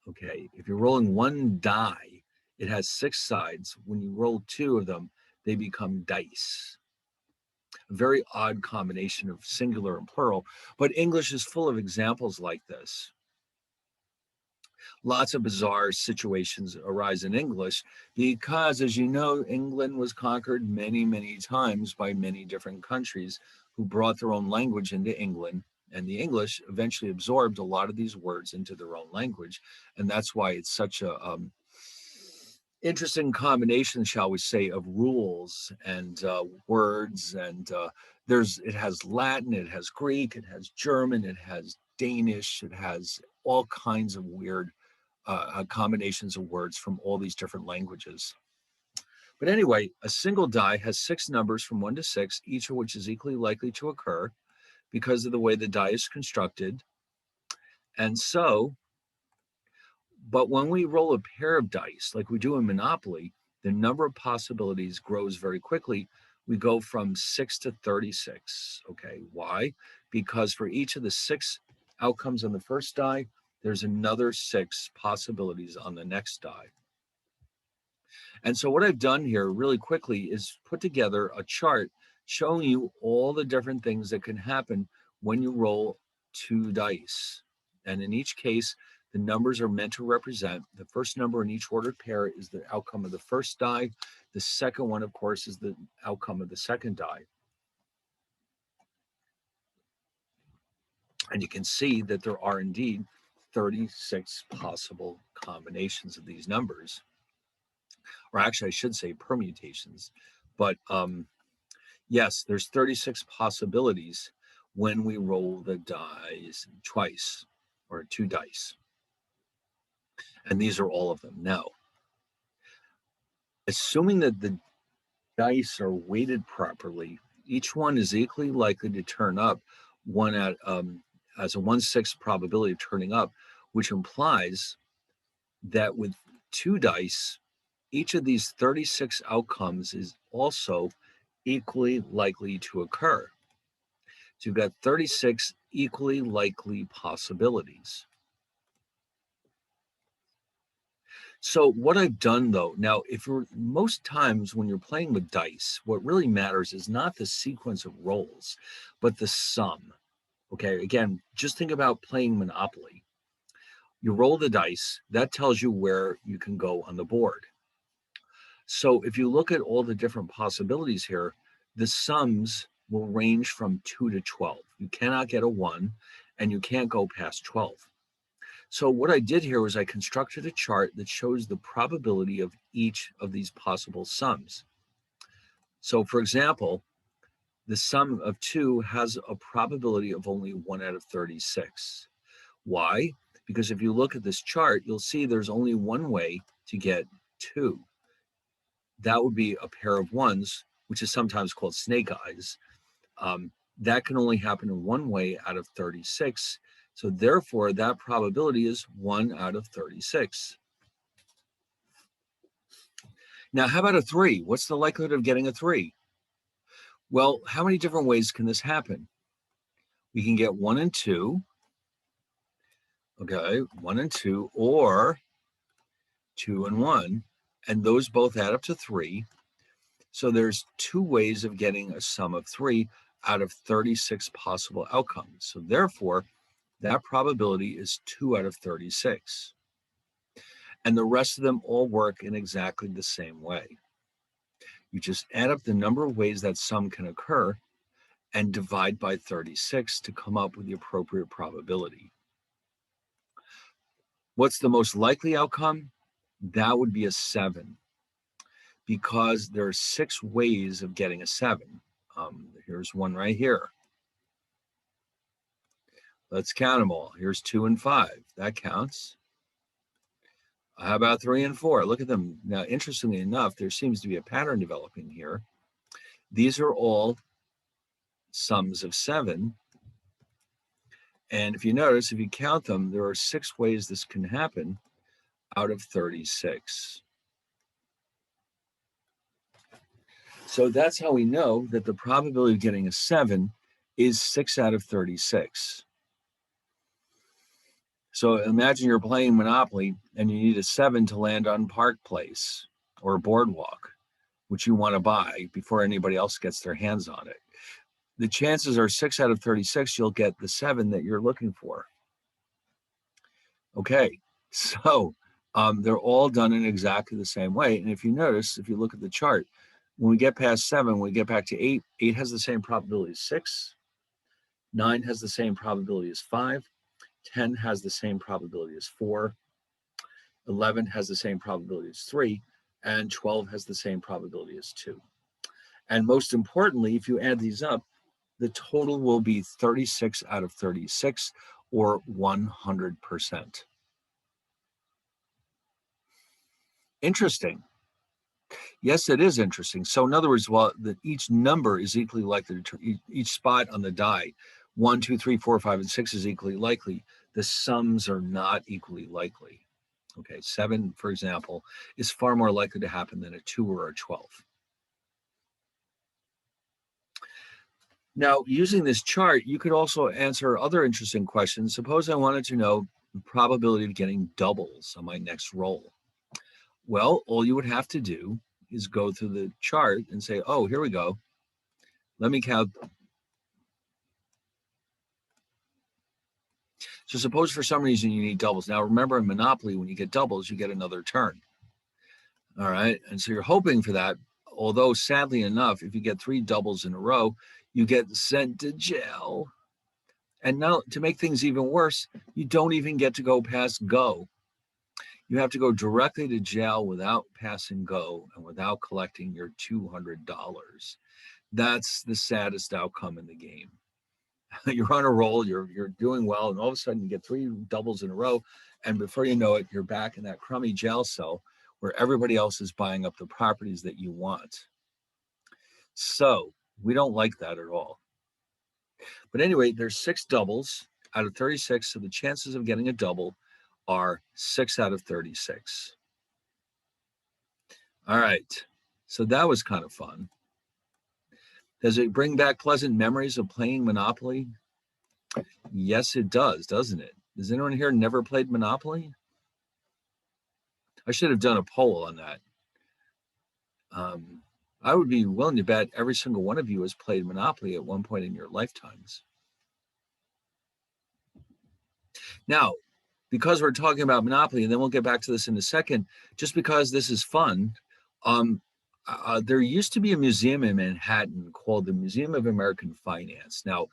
[SPEAKER 1] Okay, if you're rolling one die, it has 6 sides. When you roll 2 of them, they become dice. A very odd combination of singular and plural, but English is full of examples like this. Lots of bizarre situations arise in English because, as you know, England was conquered many, many times by many different countries who brought their own language into England. And the English eventually absorbed a lot of these words into their own language. And that's why it's such a interesting combination, shall we say, of rules and words. And it has Latin, it has Greek, it has German, it has Danish, it has all kinds of weird combinations of words from all these different languages. But anyway, a single die has 6 numbers from 1 to 6, each of which is equally likely to occur because of the way the die is constructed. And so, but when we roll a pair of dice, like we do in Monopoly, the number of possibilities grows very quickly. We go from 6 to 36. Okay, why? Because for each of the 6 outcomes on the first die, there's another 6 possibilities on the next die. And so what I've done here really quickly is put together a chart showing you all the different things that can happen when you roll 2 dice. And in each case, the numbers are meant to represent the first number in each ordered pair is the outcome of the first die. The second one, of course, is the outcome of the second die. And you can see that there are indeed 36 possible combinations of these numbers. Or actually, I should say permutations. But yes, there's 36 possibilities when we roll the dice twice, or 2 dice. And these are all of them. Now, assuming that the dice are weighted properly, each one is equally likely to turn up one at as a 1/6 probability of turning up, which implies that with 2 dice, each of these 36 outcomes is also equally likely to occur. So you've got 36 equally likely possibilities. So what I've done though, now most times when you're playing with dice, what really matters is not the sequence of rolls, but the sum. Okay, again, just think about playing Monopoly. You roll the dice, that tells you where you can go on the board. So if you look at all the different possibilities here, the sums will range from 2 to 12. You cannot get a 1 and you can't go past 12. So what I did here was I constructed a chart that shows the probability of each of these possible sums. So for example, the sum of 2 has a probability of only 1 out of 36. Why? Because if you look at this chart, you'll see there's only one way to get 2. That would be a pair of 1s, which is sometimes called snake eyes. That can only happen in one way out of 36. So therefore, that probability is 1 out of 36. Now, how about a 3? What's the likelihood of getting a 3? Well, how many different ways can this happen? We can get 1 and 2. Okay, 1 and 2, or 2 and 1. And those both add up to 3. So there's 2 ways of getting a sum of 3. out of 36 possible outcomes. So therefore, that probability is 2 out of 36. And the rest of them all work in exactly the same way. You just add up the number of ways that sum can occur and divide by 36 to come up with the appropriate probability. What's the most likely outcome? That would be a 7, because there are 6 ways of getting a 7. Here's one right here. Let's count them all. Here's 2 and 5. That counts. How about 3 and 4? Look at them. Now, interestingly enough, there seems to be a pattern developing here. These are all sums of 7. And if you notice, if you count them, there are 6 ways this can happen out of 36. So that's how we know that the probability of getting a 7 is 6 out of 36. So imagine you're playing Monopoly and you need a 7 to land on Park Place or Boardwalk, which you want to buy before anybody else gets their hands on it. The chances are 6 out of 36 you'll get the 7 that you're looking for. Okay, so they're all done in exactly the same way. And if you notice, if you look at the chart, when we get past 7, when we get back to 8, 8 has the same probability as 6, 9 has the same probability as 5, 10 has the same probability as 4, 11 has the same probability as 3, and 12 has the same probability as 2. And most importantly, if you add these up, the total will be 36 out of 36, or 100%. Interesting. Yes, it is interesting. So in other words, while each number is equally likely to each spot on the die, 1, 2, 3, 4, 5, and 6 is equally likely, the sums are not equally likely. Okay, 7, for example, is far more likely to happen than a 2 or a 12. Now, using this chart, you could also answer other interesting questions. Suppose I wanted to know the probability of getting doubles on my next roll. Well, all you would have to do is go through the chart and say, oh, here we go. Let me count. So suppose for some reason you need doubles. Now, remember in Monopoly, when you get doubles, you get another turn. All right. And so you're hoping for that. Although sadly enough, if you get 3 doubles in a row, you get sent to jail. And now to make things even worse, you don't even get to go past go. You have to go directly to jail without passing go and without collecting your $200. That's the saddest outcome in the game. You're on a roll, you're doing well, and all of a sudden you get 3 doubles in a row, and before you know it, you're back in that crummy jail cell where everybody else is buying up the properties that you want. So we don't like that at all. But anyway, there's 6 doubles out of 36, so the chances of getting a double are 6 out of 36. All right, so that was kind of fun. Does it bring back pleasant memories of playing Monopoly? Yes, it does, doesn't it? Has anyone here never played Monopoly? I should have done a poll on that. I would be willing to bet every single one of you has played Monopoly at one point in your lifetimes. Now, because we're talking about Monopoly, and then we'll get back to this in a second, just because this is fun, there used to be a museum in Manhattan called the Museum of American Finance. Now,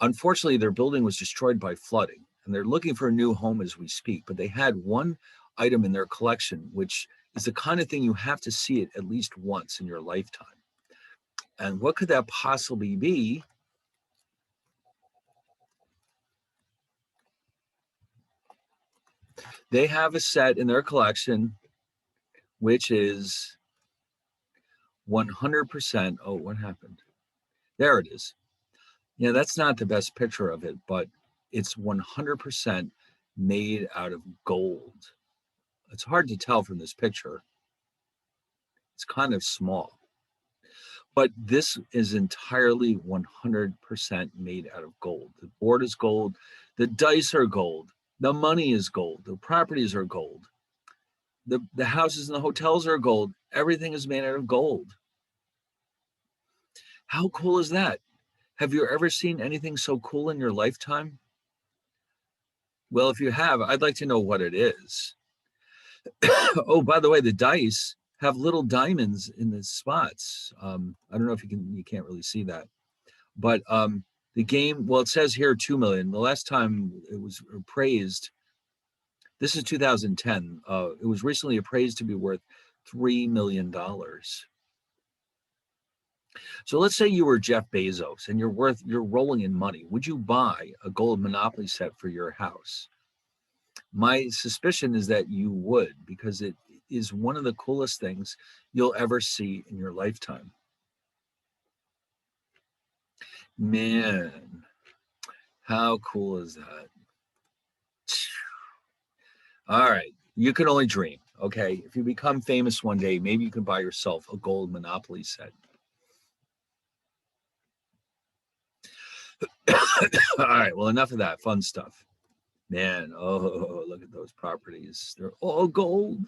[SPEAKER 1] unfortunately, their building was destroyed by flooding, and they're looking for a new home as we speak, but they had one item in their collection, which is the kind of thing you have to see it at least once in your lifetime. And what could that possibly be? They have a set in their collection, which is 100%. Oh, what happened? There it is. Yeah, that's not the best picture of it, but it's 100% made out of gold. It's hard to tell from this picture. It's kind of small. But this is entirely 100% made out of gold. The board is gold. The dice are gold. The money is gold. The properties are gold. The houses and the hotels are gold. Everything is made out of gold. How cool is that? Have you ever seen anything so cool in your lifetime? Well, if you have, I'd like to know what it is. Oh, by the way, the dice have little diamonds in the spots. I don't know if you can't really see that, but the game, well, it says here 2 million. The last time it was appraised, this is 2010. It was recently appraised to be worth $3 million. So let's say you were Jeff Bezos and you're rolling in money. Would you buy a gold Monopoly set for your house? My suspicion is that you would, because it is one of the coolest things you'll ever see in your lifetime. Man, how cool is that? All right, you can only dream. Okay, if you become famous one day, maybe you can buy yourself a gold Monopoly set. All right, well, enough of that fun stuff. Man, oh, look at those properties. They're all gold.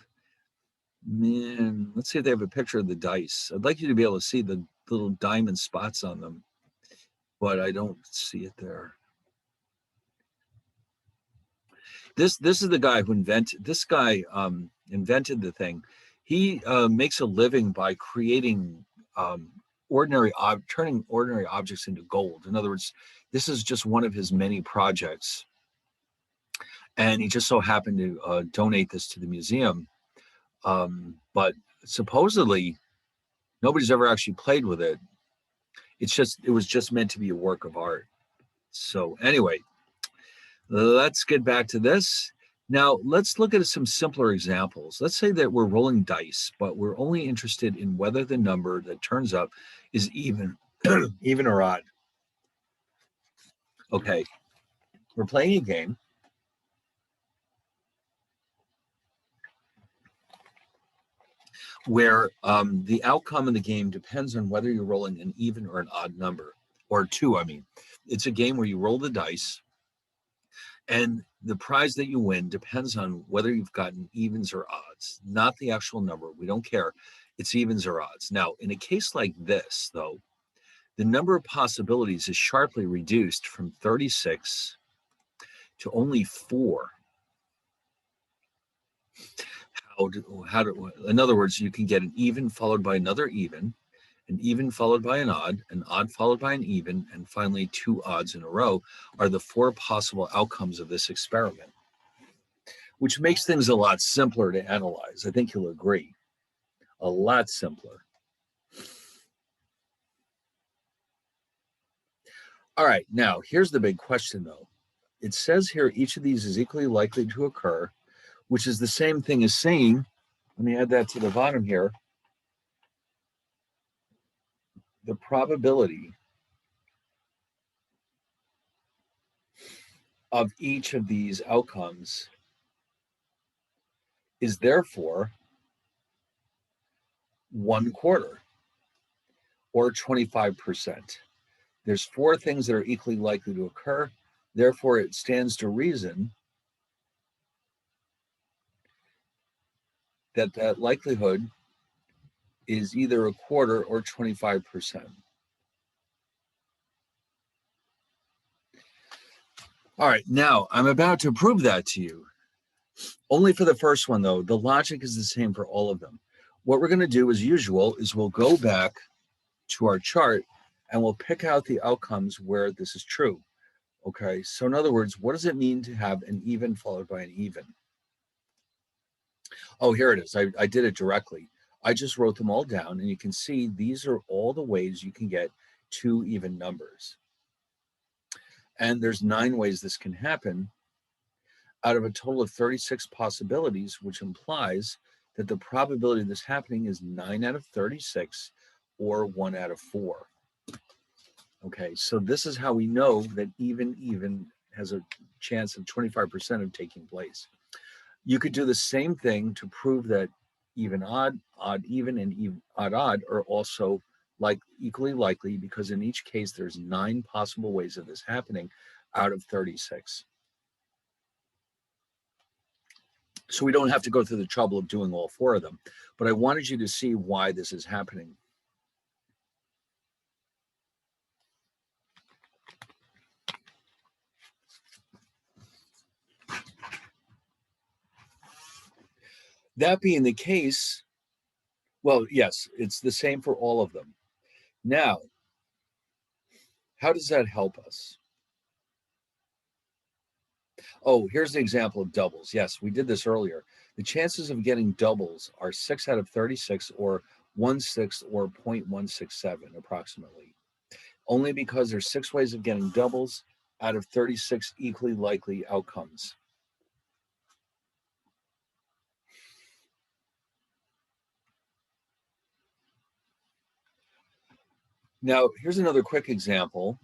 [SPEAKER 1] Man, let's see if they have a picture of the dice. I'd like you to be able to see the little diamond spots on them, but I don't see it there. This is the guy who invented the thing. He makes a living by creating turning ordinary objects into gold. In other words, this is just one of his many projects, and he just so happened to donate this to the museum. But supposedly, nobody's ever actually played with it. It was just meant to be a work of art. So anyway, let's get back to this. Now, let's look at some simpler examples. Let's say that we're rolling dice, but we're only interested in whether the number that turns up is even, even or odd. Okay, we're playing a game. Where the outcome of the game depends on whether you're rolling an even or an odd number, or two, I mean. It's a game where you roll the dice, and the prize that you win depends on whether you've gotten evens or odds, not the actual number. We don't care. It's evens or odds. Now, in a case like this, though, the number of possibilities is sharply reduced from 36 to only 4. In other words, you can get an even followed by another even, an even followed by an odd followed by an even, and finally 2 odds in a row are the 4 possible outcomes of this experiment, which makes things a lot simpler to analyze. I think you'll agree. A lot simpler. All right, now here's the big question though. It says here each of these is equally likely to occur, which is the same thing as saying, let me add that to the bottom here, the probability of each of these outcomes is therefore 1/4, or 25%. There's 4 things that are equally likely to occur. Therefore, it stands to reason that that likelihood is either 1/4 or 25%. All right, now I'm about to prove that to you. Only for the first one, though. The logic is the same for all of them. What we're going to do, as usual, is we'll go back to our chart and we'll pick out the outcomes where this is true. Okay, so in other words, what does it mean to have an even followed by an even? Oh, here it is. I did it directly. I just wrote them all down, and you can see these are all the ways you can get 2 even numbers. And there's 9 ways this can happen out of a total of 36 possibilities, which implies that the probability of this happening is 9 out of 36 or 1 out of 4. Okay, so this is how we know that even has a chance of 25% of taking place. You could do the same thing to prove that even odd, odd even, and odd odd are also equally likely, because in each case there's 9 possible ways of this happening out of 36. So we don't have to go through the trouble of doing all 4 of them, but I wanted you to see why this is happening. That being the case, well, yes, it's the same for all of them. Now, how does that help us? Oh, here's an example of doubles. Yes, we did this earlier. The chances of getting doubles are 6 out of 36, or 1/6, or 0.167 approximately. Only because there's 6 ways of getting doubles out of 36 equally likely outcomes. Now, here's another quick example.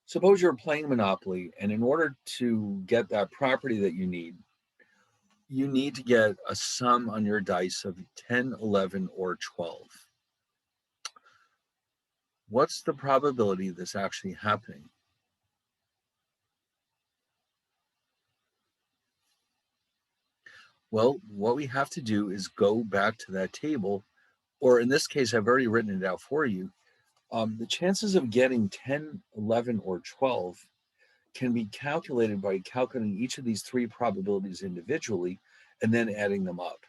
[SPEAKER 1] Suppose you're playing Monopoly, and in order to get that property that you need to get a sum on your dice of 10, 11, or 12. What's the probability of this actually happening? Well, what we have to do is go back to that table, or in this case, I've already written it out for you. The chances of getting 10, 11, or 12 can be calculated by calculating each of these 3 probabilities individually and then adding them up.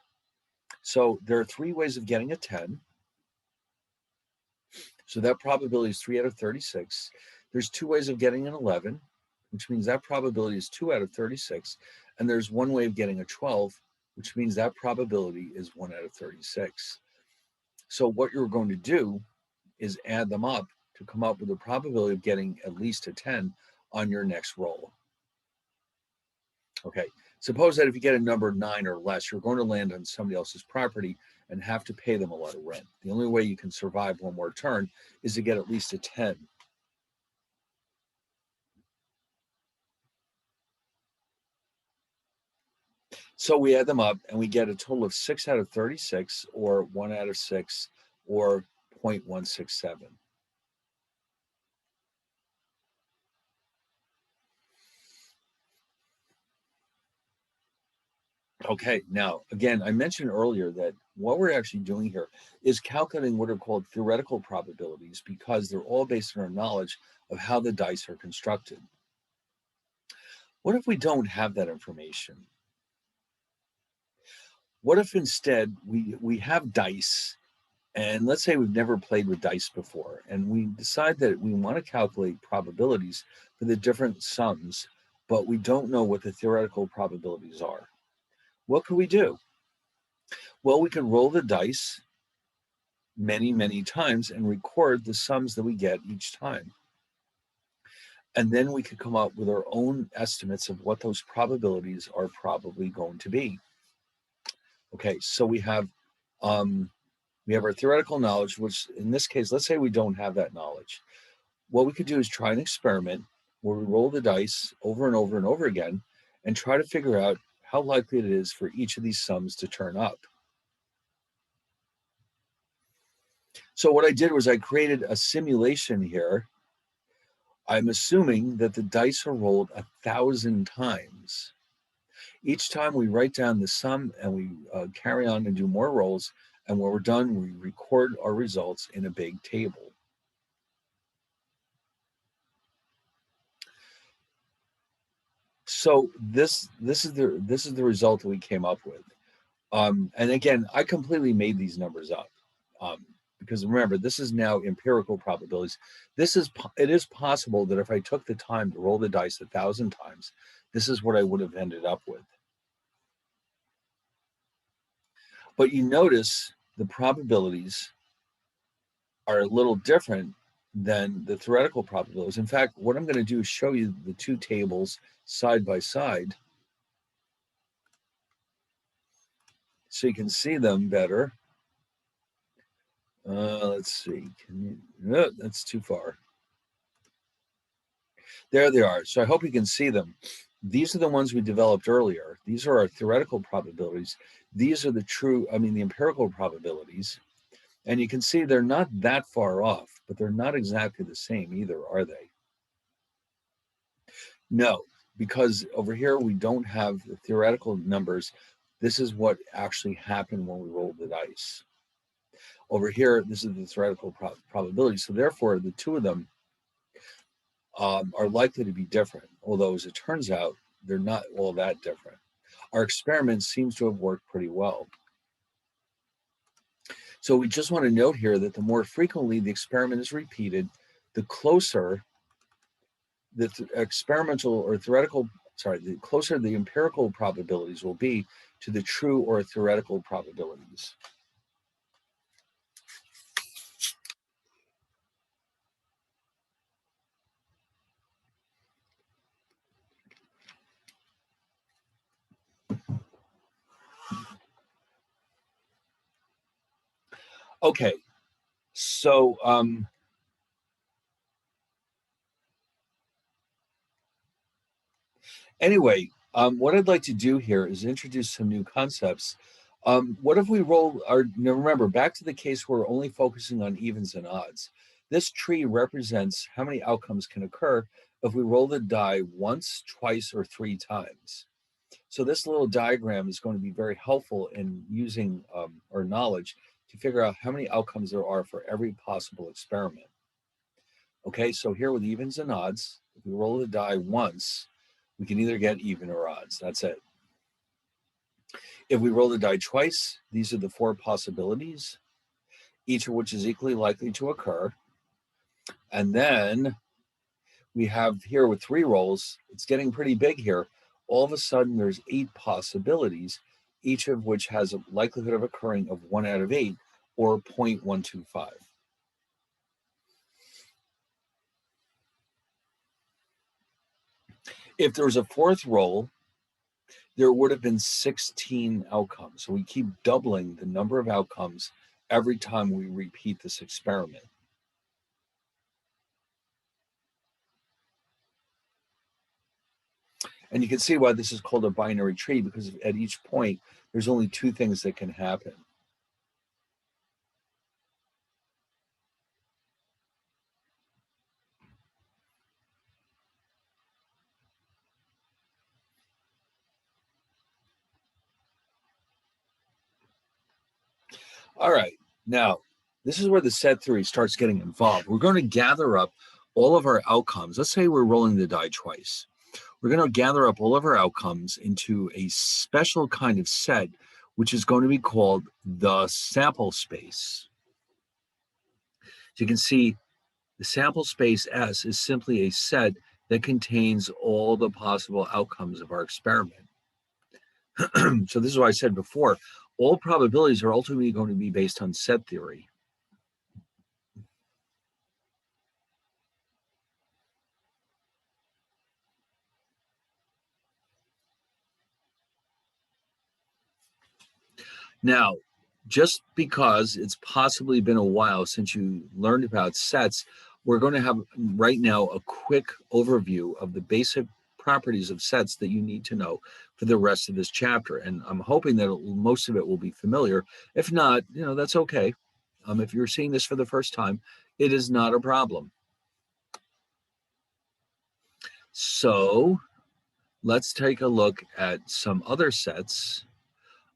[SPEAKER 1] So there are 3 ways of getting a 10. So that probability is 3 out of 36. There's 2 ways of getting an 11, which means that probability is 2 out of 36. And there's 1 way of getting a 12, which means that probability is 1 out of 36. So what you're going to do is add them up to come up with the probability of getting at least a 10 on your next roll. Okay, suppose that if you get a number 9 or less, you're going to land on somebody else's property and have to pay them a lot of rent. The only way you can survive one more turn is to get at least a 10. So we add them up and we get a total of 6 out of 36, or 1 out of 6, or 0.167. Okay, now, again, I mentioned earlier that what we're actually doing here is calculating what are called theoretical probabilities, because they're all based on our knowledge of how the dice are constructed. What if we don't have that information? What if instead we have dice, and let's say we've never played with dice before, and we decide that we want to calculate probabilities for the different sums, but we don't know what the theoretical probabilities are? What could we do? Well, we can roll the dice many, many times and record the sums that we get each time. And then we could come up with our own estimates of what those probabilities are probably going to be. Okay, so we have our theoretical knowledge, which in this case, let's say we don't have that knowledge. What we could do is try an experiment where we roll the dice over and over and over again and try to figure out how likely it is for each of these sums to turn up. So what I did was I created a simulation here. I'm assuming that the dice are rolled 1,000 times. Each time we write down the sum and we carry on and do more rolls. And when we're done, we record our results in a big table. So this is the result that we came up with. And again, I completely made these numbers up. Because remember, this is now empirical probabilities. It is possible that if I took the time to roll the dice 1,000 times, this is what I would have ended up with. But you notice the probabilities are a little different than the theoretical probabilities. In fact, what I'm going to do is show you the 2 tables side by side so you can see them better. Let's see. No, that's too far. There they are. So I hope you can see them. These are the ones we developed earlier. These are our theoretical probabilities. These are the empirical probabilities. And you can see they're not that far off, but they're not exactly the same either, are they? No, because over here we don't have the theoretical numbers. This is what actually happened when we rolled the dice. Over here, this is the theoretical probability. So therefore, the 2 of them are likely to be different, although as it turns out, they're not all that different. our experiment seems to have worked pretty well. So we just want to note here that the more frequently the experiment is repeated, the closer the experimental or theoretical, the closer the empirical probabilities will be to the true or theoretical probabilities. Okay, so anyway, what I'd like to do here is introduce some new concepts. What if we roll our, now remember, back to the case where we're only focusing on evens and odds. This tree represents how many outcomes can occur if we roll the die once, twice, or 3 times. So this little diagram is going to be very helpful in using our knowledge to figure out how many outcomes there are for every possible experiment. Okay, so here with evens and odds, if we roll the die once, we can either get even or odds. That's it. If we roll the die twice, these are the 4 possibilities, each of which is equally likely to occur. And then we have here with 3 rolls, it's getting pretty big here. All of a sudden, there's 8 possibilities, each of which has a likelihood of occurring of 1 out of 8, or 0.125. If there was a 4th roll, there would have been 16 outcomes. So we keep doubling the number of outcomes every time we repeat this experiment. And you can see why this is called a binary tree, because at each point, there's only 2 things that can happen. All right, now, this is where the set theory starts getting involved. We're going to gather up all of our outcomes. Let's say we're rolling the die twice. We're going to gather up all of our outcomes into a special kind of set, which is going to be called the sample space. So you can see the sample space S is simply a set that contains all the possible outcomes of our experiment. So this is why I said before, all probabilities are ultimately going to be based on set theory. Now, just because it's possibly been a while since you learned about sets, we're going to have right now a quick overview of the basic properties of sets that you need to know for the rest of this chapter. And I'm hoping that most of it will be familiar. If not, that's okay. If you're seeing this for the first time, it is not a problem. So let's take a look at some other sets.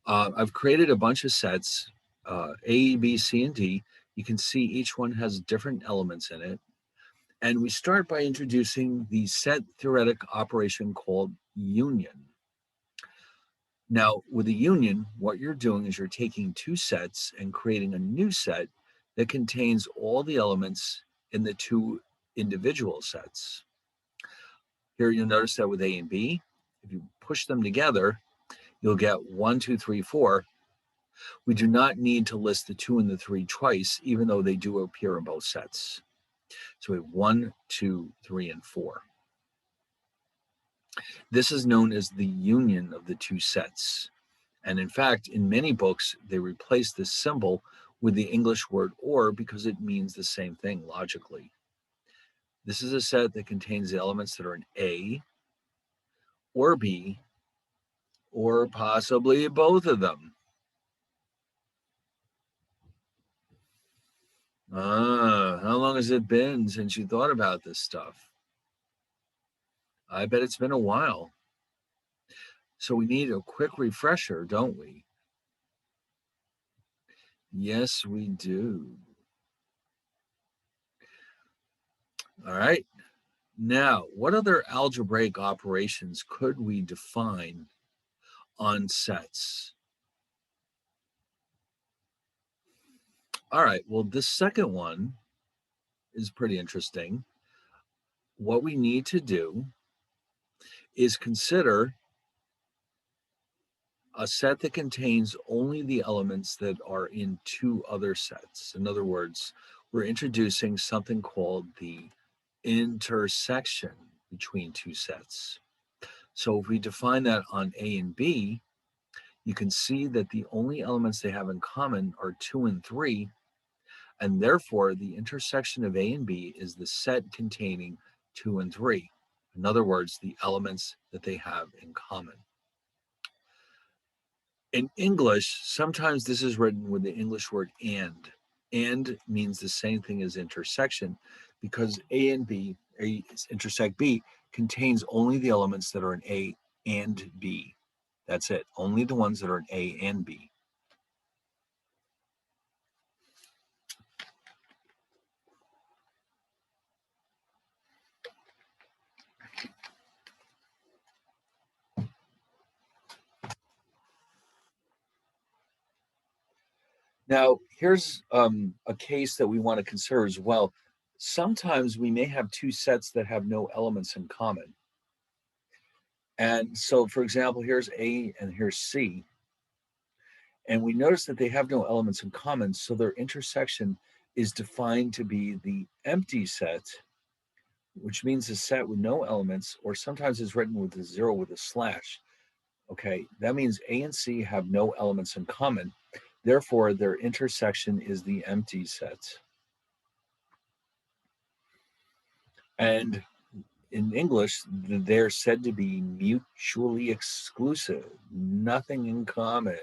[SPEAKER 1] I've created a bunch of sets, A, B, C, and D. You can see each one has different elements in it. And we start by introducing the set theoretic operation called union. Now, with a union, what you're doing is you're taking 2 sets and creating a new set that contains all the elements in the 2 individual sets. Here you'll notice that with A and B, if you push them together, you'll get 1, 2, 3, 4. We do not need to list the 2 and the 3 twice, even though they do appear in both sets. So we have 1, 2, 3, and 4. This is known as the union of the 2 sets. And in fact, in many books, they replace this symbol with the English word or because it means the same thing logically. This is a set that contains the elements that are in A or B, or possibly both of them. How long has it been since you thought about this stuff? I bet it's been a while. So we need a quick refresher, don't we? Yes, we do. All right. Now, what other algebraic operations could we define on sets. All right, well, this second one is pretty interesting. What we need to do is consider a set that contains only the elements that are in two other sets. In other words, we're introducing something called the intersection between two sets. So if we define that on A and B, you can see that the only elements they have in common are 2 and 3, and therefore the intersection of A and B is the set containing 2 and 3. In other words, the elements that they have in common. In English, sometimes this is written with the English word and. And means the same thing as intersection because A and B, A intersect B, contains only the elements that are in A and B. That's it, only the ones that are in A and B. Now, here's a case that we want to consider as well. Sometimes we may have two sets that have no elements in common. And so, for example, here's A and here's C. And we notice that they have no elements in common, so their intersection is defined to be the empty set, which means a set with no elements, or sometimes it's written with a 0 with a slash. Okay, that means A and C have no elements in common. Therefore, their intersection is the empty set. And in English, they're said to be mutually exclusive, nothing in common.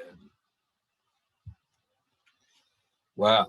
[SPEAKER 1] Wow.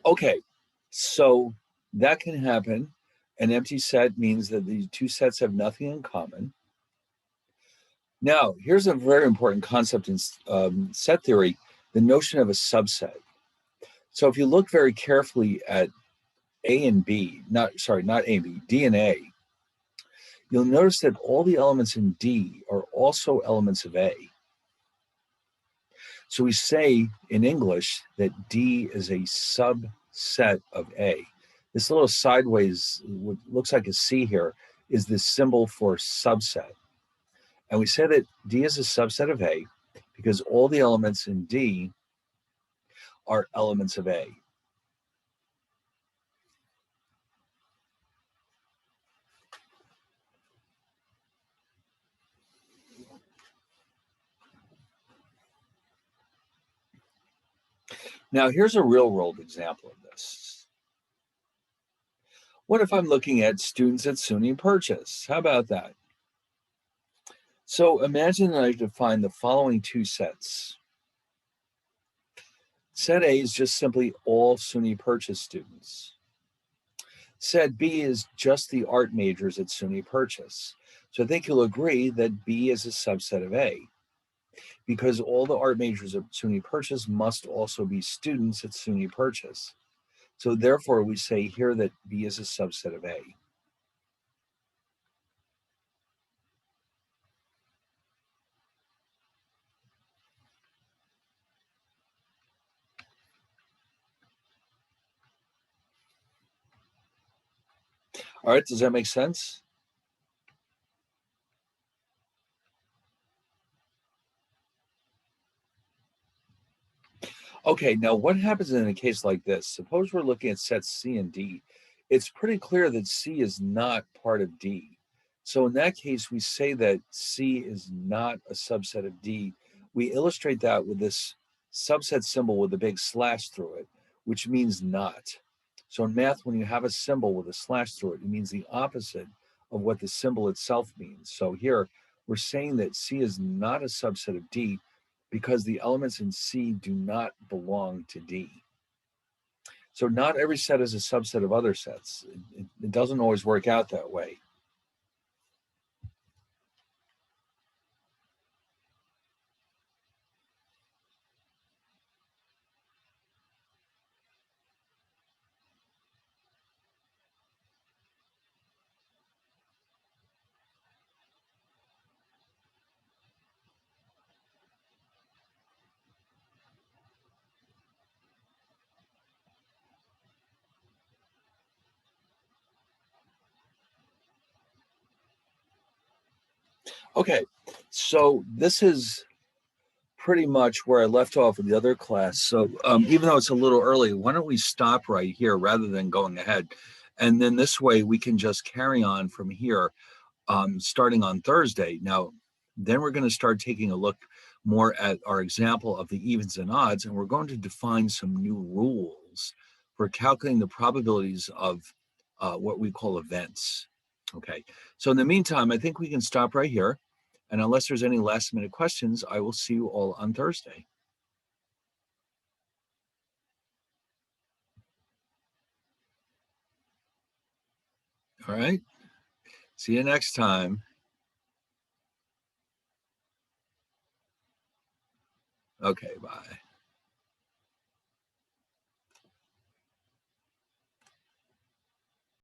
[SPEAKER 1] Okay, so that can happen. An empty set means that the two sets have nothing in common. Now, here's a very important concept in set theory, the notion of a subset. So if you look very carefully at A and B, not A and B, D and A, you'll notice that all the elements in D are also elements of A. So we say in English that D is a subset of A. This little sideways, what looks like a C here, is the symbol for subset. And we say that D is a subset of A because all the elements in D are elements of A. Now, here's a real world example of this. What if I'm looking at students at SUNY Purchase? How about that? So imagine that I define the following two sets. Set A is just simply all SUNY Purchase students. Set B is just the art majors at SUNY Purchase. So I think you'll agree that B is a subset of A because all the art majors at SUNY Purchase must also be students at SUNY Purchase. So therefore we say here that B is a subset of A. All right, does that make sense? Okay, now what happens in a case like this? Suppose we're looking at sets C and D. It's pretty clear that C is not part of D. So in that case, we say that C is not a subset of D. We illustrate that with this subset symbol with a big slash through it, which means not. So in math, when you have a symbol with a slash through it, it means the opposite of what the symbol itself means. So here, we're saying that C is not a subset of D, because the elements in C do not belong to D. So not every set is a subset of other sets. It doesn't always work out that way. Okay, so this is pretty much where I left off with the other class. So even though it's a little early, why don't we stop right here rather than going ahead? And then this way we can just carry on from here, starting on Thursday. Now, then we're going to start taking a look more at our example of the evens and odds, and we're going to define some new rules for calculating the probabilities of what we call events. Okay, so in the meantime, I think we can stop right here. And unless there's any last minute questions, I will see you all on Thursday. All right. See you next time. Okay, bye.